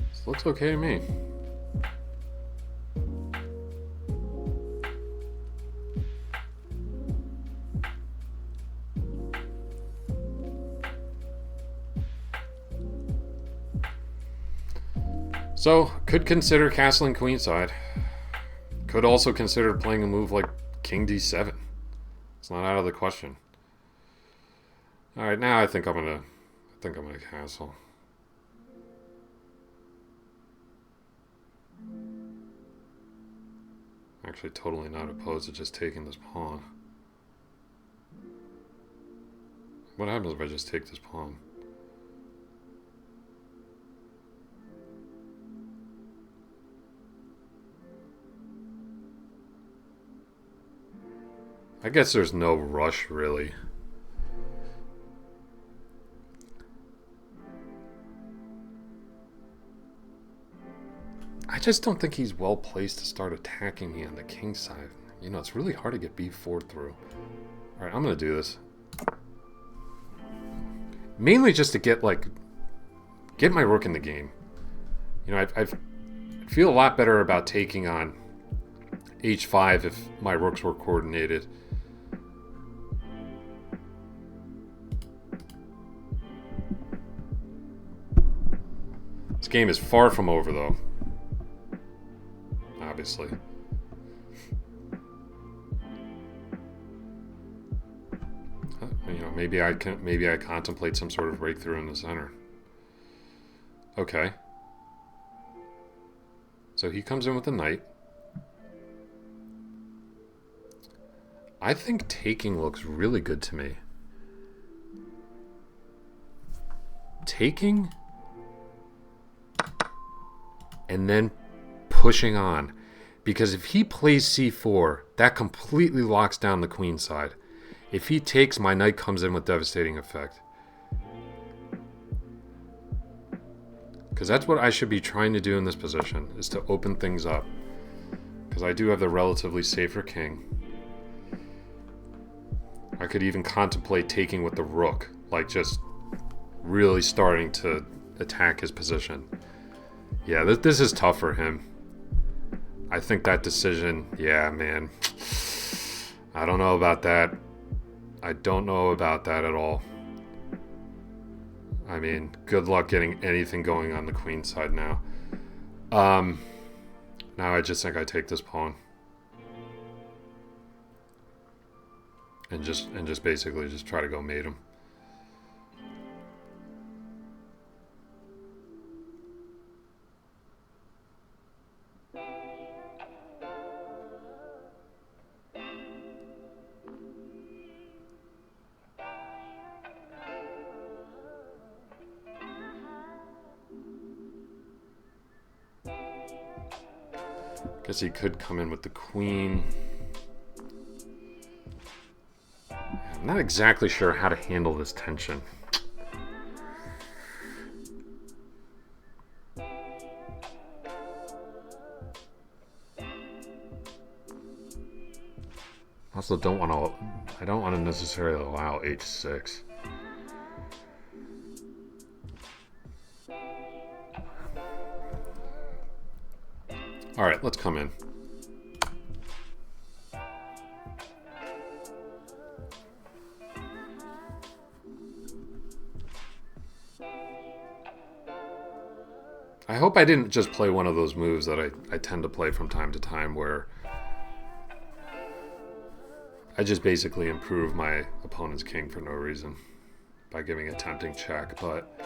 This looks okay to me. So, could consider castling queenside. Could also consider playing a move like king d7. It's not out of the question. All right, now I think I'm gonna castle. Actually, totally not opposed to just taking this pawn. What happens if I just take this pawn? I guess there's no rush, really. I just don't think he's well placed to start attacking me on the king side. You know, it's really hard to get b4 through. Alright, I'm going to do this. Mainly just to get my rook in the game. You know, I feel a lot better about taking on h5 if my rooks were coordinated. This game is far from over, though. Obviously. You know, maybe I contemplate some sort of breakthrough in the center. Okay. So he comes in with the knight. I think taking looks really good to me. Taking and then pushing on. Because if he plays c4, that completely locks down the queen side. If he takes, my knight comes in with devastating effect. Because that's what I should be trying to do in this position, is to open things up. Because I do have the relatively safer king. I could even contemplate taking with the rook. Like, just really starting to attack his position. Yeah, this is tough for him. I think that decision, yeah, man. I don't know about that. I don't know about that at all. I mean, good luck getting anything going on the queen side now. Now I just think I take this pawn. And just basically just try to go mate him. Guess he could come in with the queen. I'm not exactly sure how to handle this tension. Also, I don't want to necessarily allow h6. All right, let's come in. I hope I didn't just play one of those moves that I tend to play from time to time where I just basically improve my opponent's king for no reason by giving a tempting check, but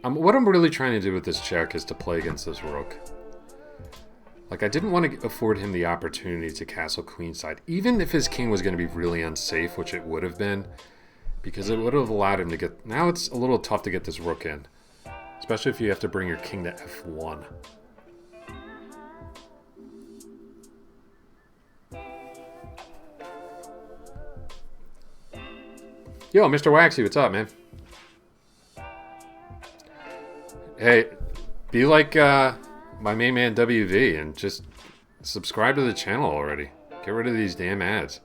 what I'm really trying to do with this check is to play against this rook. Like, I didn't want to afford him the opportunity to castle queenside, even if his king was going to be really unsafe, which it would have been, because it would have allowed him to get... Now it's a little tough to get this rook in, especially if you have to bring your king to f1. Yo, Mr. Waxy, what's up, man? Hey, be like my main man WV and just subscribe to the channel already. Get rid of these damn ads.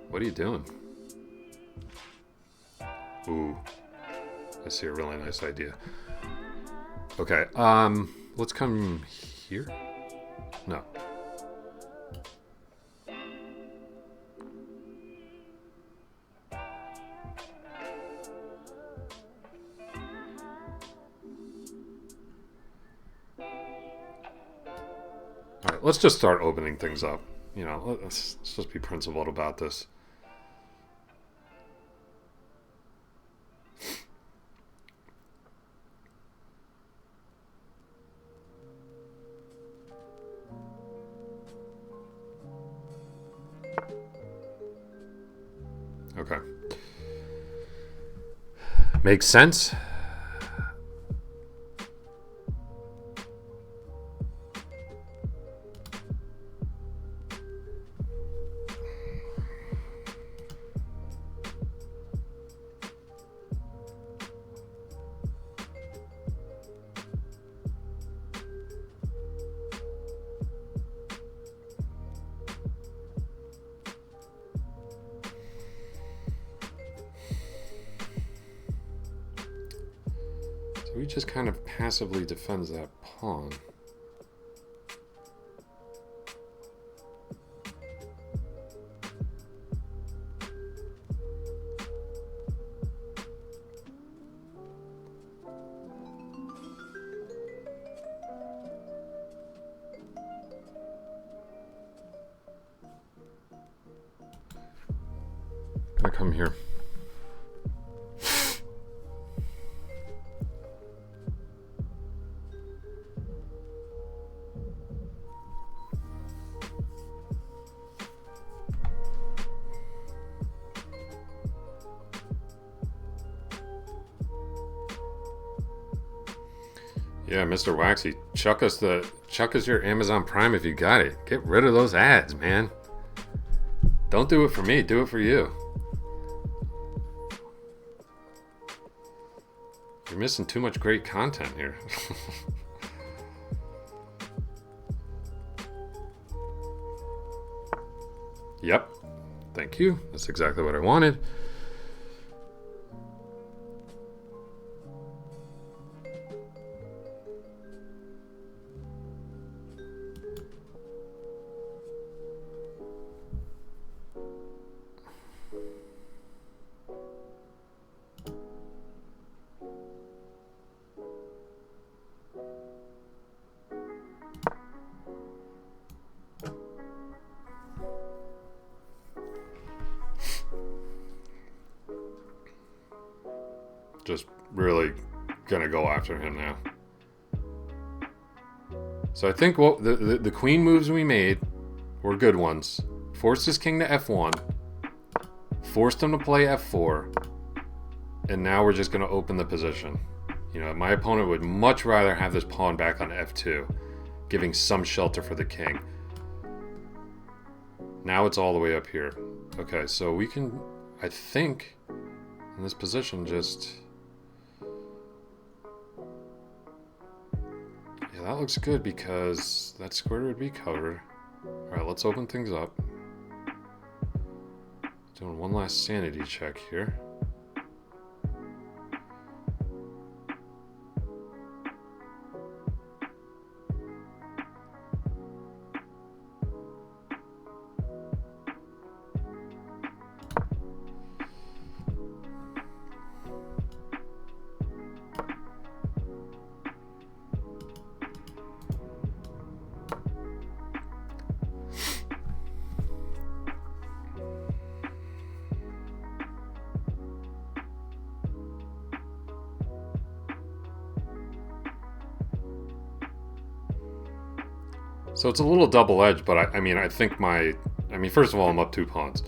What are you doing? Ooh, I see a really nice idea. Okay, let's come here. No. Alright, let's just start opening things up. You know, let's just be principled about this. Makes sense. So he just kind of passively defends that pawn. Gonna come here. Yeah, Mr. Waxy, chuck us your Amazon Prime if you got it. Get rid of those ads, man. Don't do it for me, do it for you. You're missing too much great content here. Yep. Thank you. That's exactly what I wanted. Just really gonna go after him now. So I think what the queen moves we made were good ones. Forced his king to f1, forced him to play f4, and now we're just gonna open the position. You know, my opponent would much rather have this pawn back on f2, giving some shelter for the king. Now it's all the way up here. Okay, so we can, I think, in this position just... Yeah, that looks good because that square would be covered. Alright, let's open things up. Doing one last sanity check here. So it's a little double-edged, but I mean, I think first of all, I'm up 2 pawns.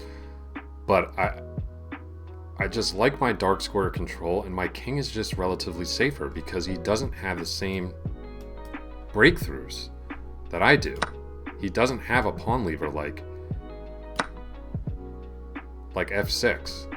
But I just like my dark square control, and my king is just relatively safer because he doesn't have the same breakthroughs that I do. He doesn't have a pawn lever like f6.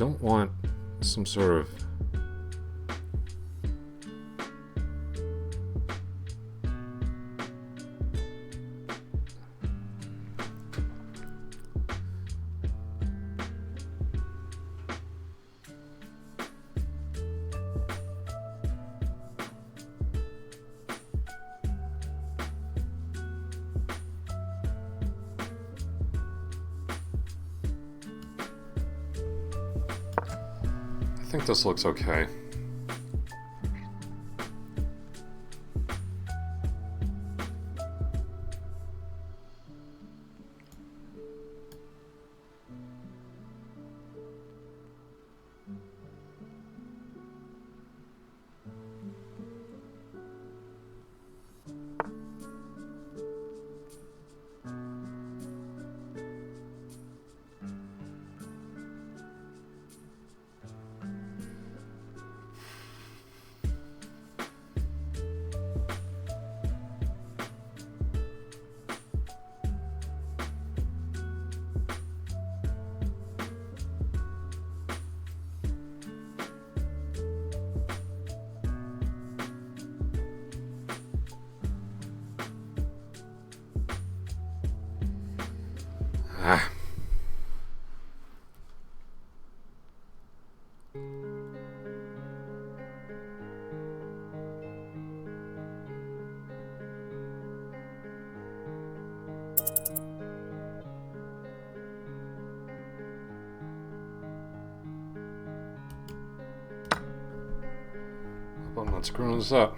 don't want some sort of... I think this looks okay. Ah. Hope I'm not screwing this up.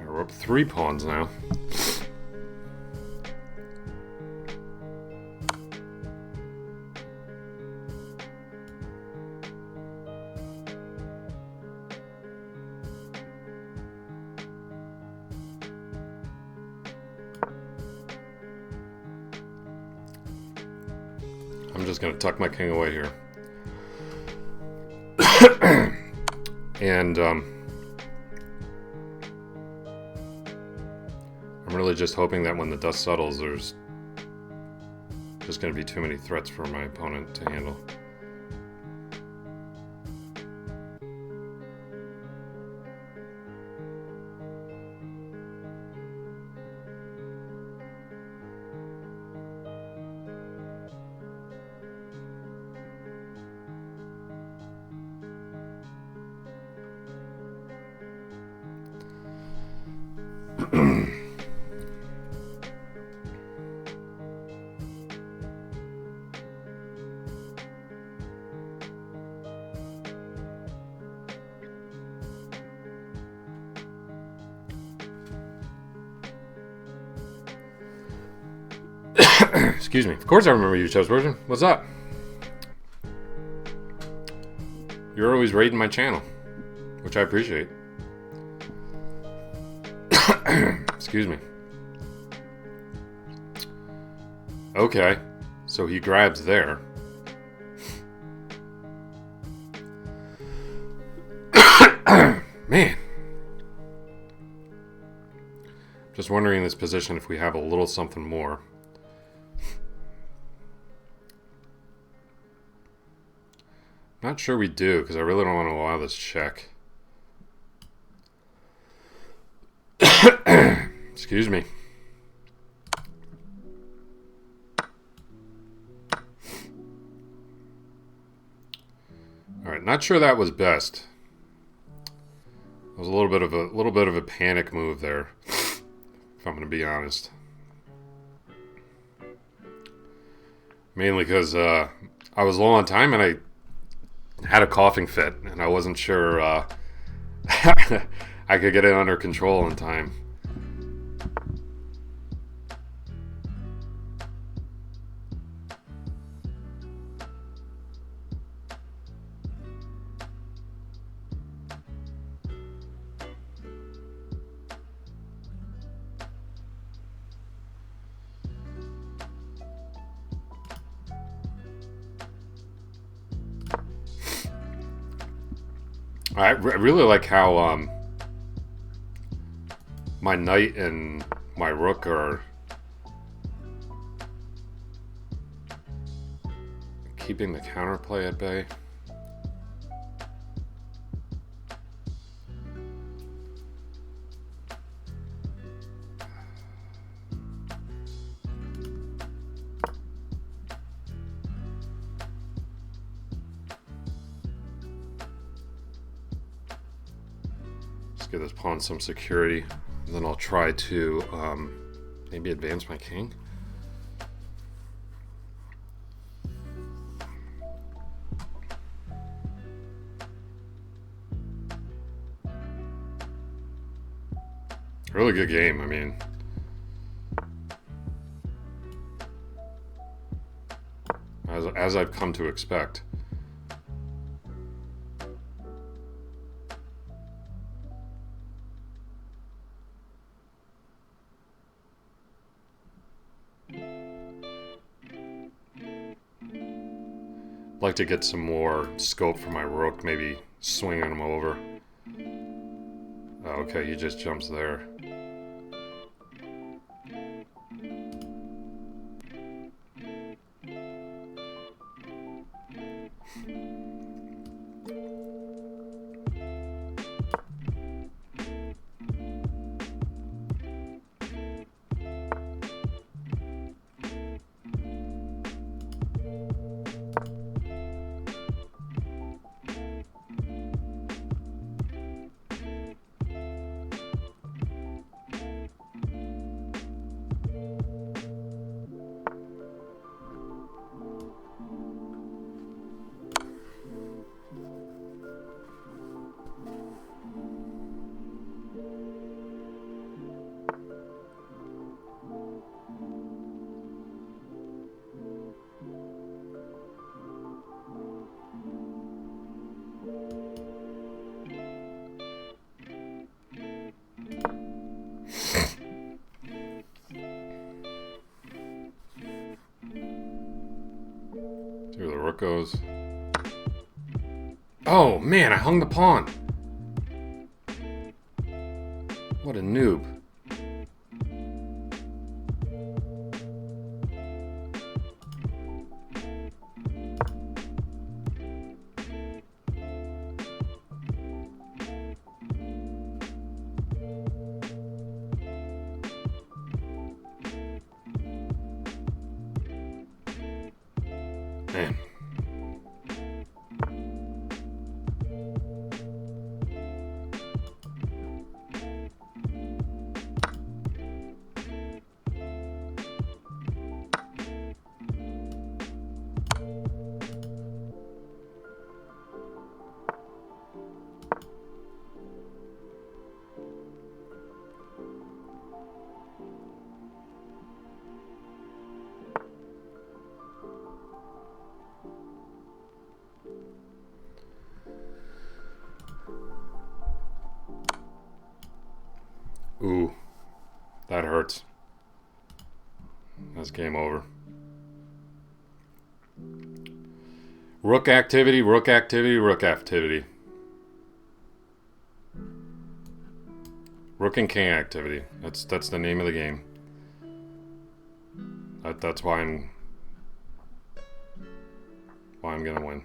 We're up 3 pawns now. I'm just going to tuck my king away here. And I'm really just hoping that when the dust settles, there's just going to be too many threats for my opponent to handle. Excuse me. Of course I remember you, Chef's Version. What's up? You're always raiding my channel, which I appreciate. Excuse me. Okay, so he grabs there. Man. Just wondering in this position if we have a little something more. Not sure we do, because I really don't want to allow this check. Excuse me. All right, not sure that was best. It was a little bit of a panic move there, if I'm going to be honest. Mainly because I was low on time and I had a coughing fit, and I wasn't sure I could get it under control in time. I really like how my knight and my rook are keeping the counterplay at bay. Give this pawn some security, and then I'll try to maybe advance my king. Really good game. I mean, as I've come to expect. Like to get some more scope for my rook, maybe swinging him over. Oh, okay, he just jumps there. See where the rook goes. Oh man, I hung the pawn. What a noob. Man. Ooh, that hurts. That's game over. Rook activity, rook activity, rook activity. Rook and king activity. That's the name of the game. That's why I'm gonna win.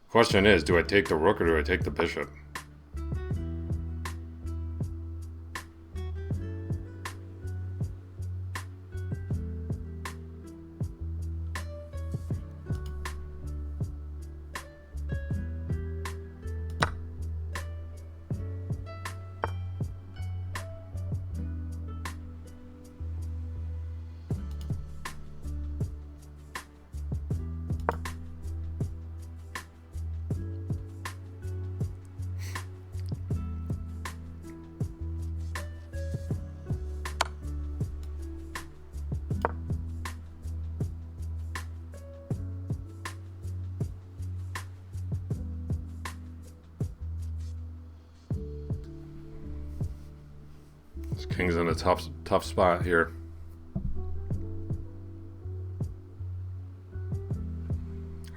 Question is, do I take the rook or do I take the bishop? This king's in a tough spot here.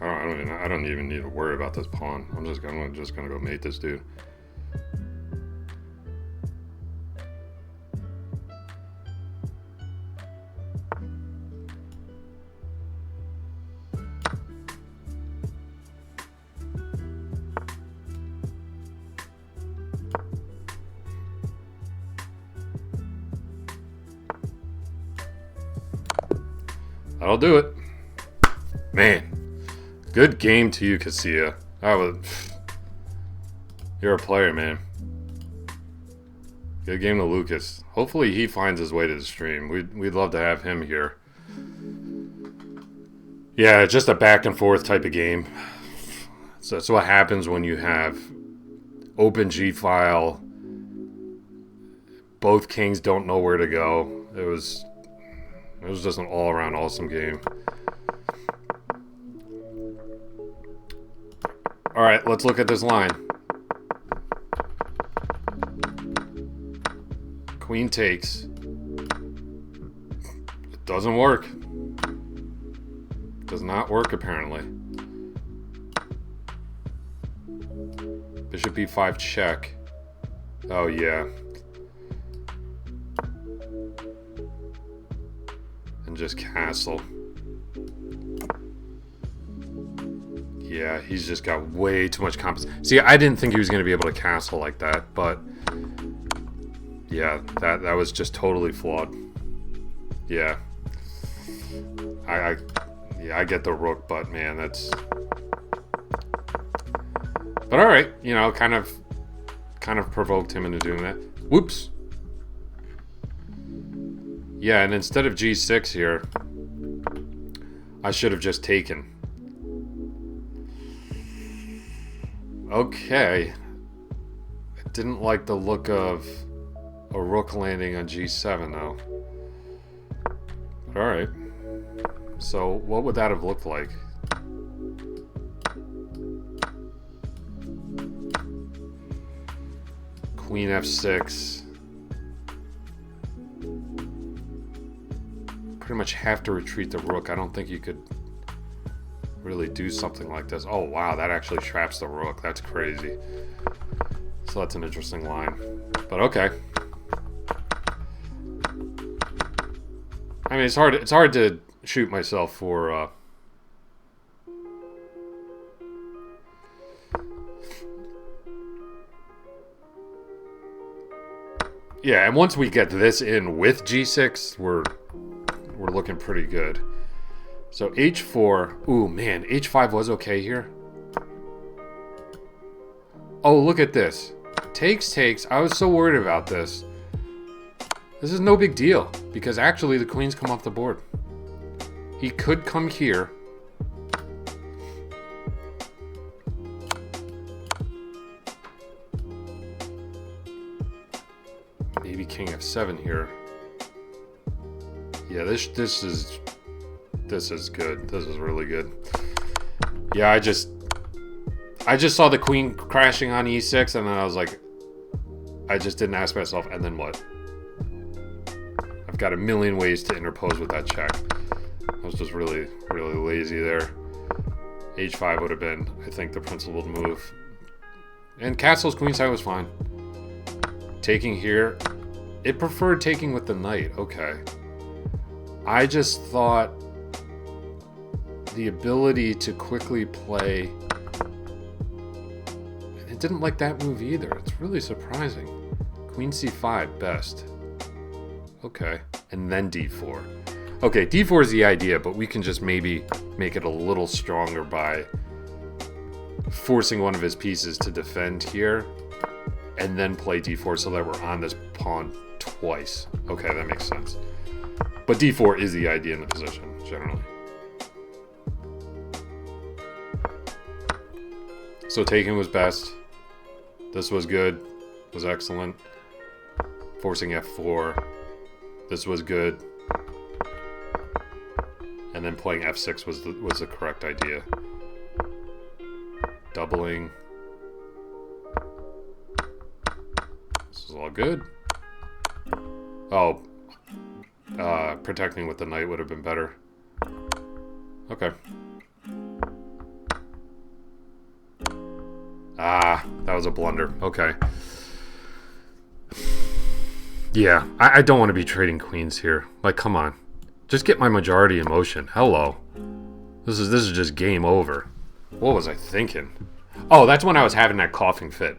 I don't even need to worry about this pawn. I'm just gonna go mate this dude. That'll do it. Man, good game to you, Casilla. You're a player, man. Good game to Lucas. Hopefully he finds his way to the stream. We'd love to have him here. Yeah, just a back and forth type of game. So that's what happens when you have open G file. Both kings don't know where to go. It was just an all-around awesome game. All right, let's look at this line. Queen takes. It doesn't work. Does not work, apparently. Bishop e5 check. Oh, yeah. And just castle. Yeah, he's just got way too much competition. See, I didn't think he was going to be able to castle like that, but yeah, that was just totally flawed. Yeah. I get the rook, but man, that's... But all right, you know, kind of provoked him into doing that. Whoops. Yeah, and instead of g6 here, I should have just taken. Okay. I didn't like the look of a rook landing on g7, though. But all right. So what would that have looked like? Queen f6. Pretty much have to retreat the rook. I don't think you could really do something like this. Oh wow, that actually traps the rook. That's crazy. So that's an interesting line. But okay. I mean, it's hard to shoot myself for yeah, and once we get this in with g6, we're looking pretty good. So h4. Ooh, man, h5 was okay here. Oh, look at this. Takes. I was so worried about this. This is no big deal, because actually the queen's come off the board. He could come here. Maybe king f7 here. Yeah, this is good. This is really good. Yeah, I just saw the queen crashing on e6, and then I was like, I just didn't ask myself, and then what? I've got a million ways to interpose with that check. I was just really lazy there. h5 would have been, I think, the principled move. And castle's queenside was fine. Taking here, it preferred taking with the knight. Okay. I just thought the ability to quickly play... It didn't like that move either. It's really surprising. Queen c5, best. Okay. And then d4. Okay, d4 is the idea, but we can just maybe make it a little stronger by forcing one of his pieces to defend here and then play d4 so that we're on this pawn twice. Okay, that makes sense. But d4 is the idea in the position, generally. So taking was best. This was good. Was excellent. Forcing f4. This was good. And then playing f6 was the correct idea. Doubling. This is all good. Oh. Protecting with the knight would have been better. Okay. Ah, that was a blunder. Okay. Yeah, I don't want to be trading queens here. Like, come on. Just get my majority in motion. Hello. This is just game over. What was I thinking? Oh, that's when I was having that coughing fit.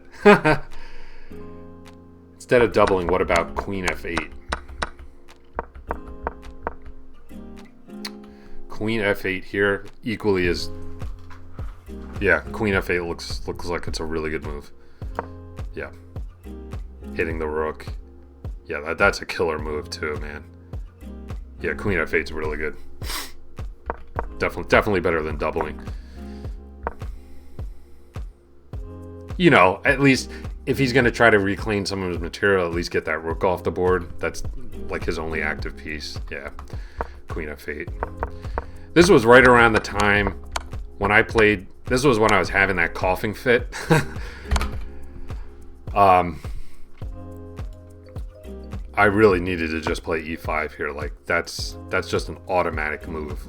Instead of doubling, what about queen f8? Queen f8 here equally is... Yeah, queen f8 looks like it's a really good move. Yeah. Hitting the rook. Yeah, that's a killer move too, man. Yeah, queen f8 is really good. Definitely better than doubling. You know, at least if he's going to try to reclaim some of his material, at least get that rook off the board. That's like his only active piece. Yeah, queen f8. This was right around the time when I played. This was when I was having that coughing fit. I really needed to just play e5 here. Like that's just an automatic move,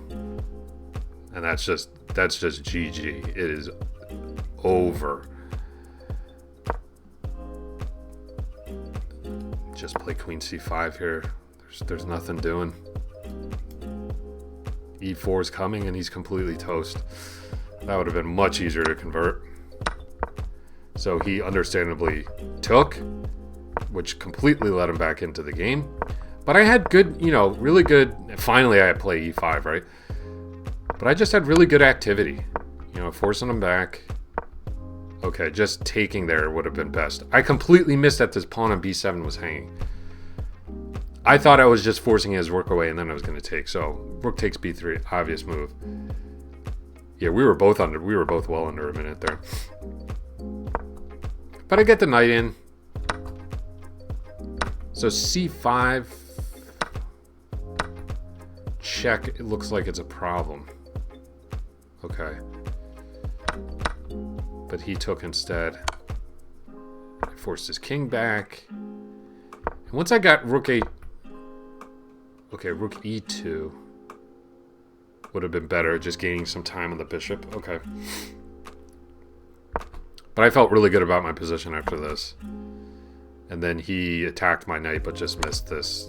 and that's just GG. It is over. Just play queen c5 here. There's nothing doing. e4 is coming, and he's completely toast. That would have been much easier to convert. So he understandably took, which completely let him back into the game. But I had good, you know, really good... Finally, I play e5, right? But I just had really good activity. You know, forcing him back. Okay, just taking there would have been best. I completely missed that this pawn on b7 was hanging. I thought I was just forcing his rook away, and then I was going to take. So, rook takes b3, obvious move. Yeah, we were both well under a minute there. But I get the knight in. So c5 check. It looks like it's a problem. Okay. But he took instead. I forced his king back. And once I got rook 8... Okay, rook e2 would have been better, just gaining some time on the bishop. Okay. But I felt really good about my position after this. And then he attacked my knight, but just missed this.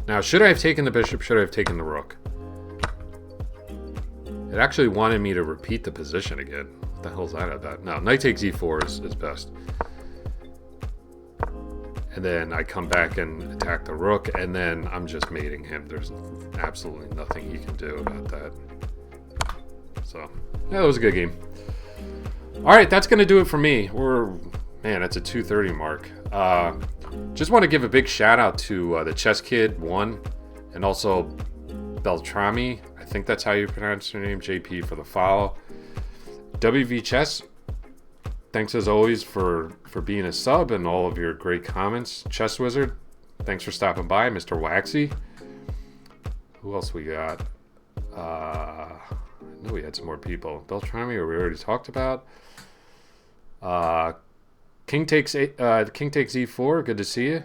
Now, should I have taken the bishop? Should I have taken the rook? It actually wanted me to repeat the position again. What the hell is that about? No, knight takes e4 is best. And then I come back and attack the rook, and then I'm just mating him. There's absolutely nothing he can do about that. So, yeah, that was a good game. All right, that's going to do it for me. Man, that's a 2:30 mark. Just want to give a big shout out to the Chess Kid 1 and also Beltrami. I think that's how you pronounce your name. JP for the follow. WV Chess, thanks as always for being a sub and all of your great comments. Chess Wizard, thanks for stopping by. Mr. Waxy. Who else we got? I know we had some more people. Beltrami, we already talked about. King takes e4. Good to see you.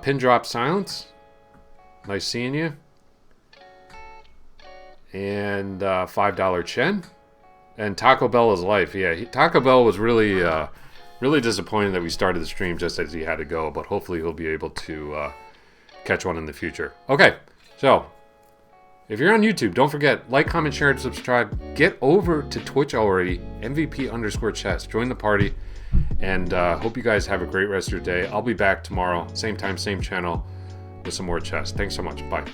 Pin drop silence. Nice seeing you. And $5 Chen. And Taco Bell is life. Yeah, Taco Bell was really disappointed that we started the stream just as he had to go. But hopefully he'll be able to catch one in the future. Okay, so if you're on YouTube, don't forget, like, comment, share, and subscribe. Get over to Twitch already, MVP_chess. Join the party, and hope you guys have a great rest of your day. I'll be back tomorrow, same time, same channel, with some more chess. Thanks so much. Bye.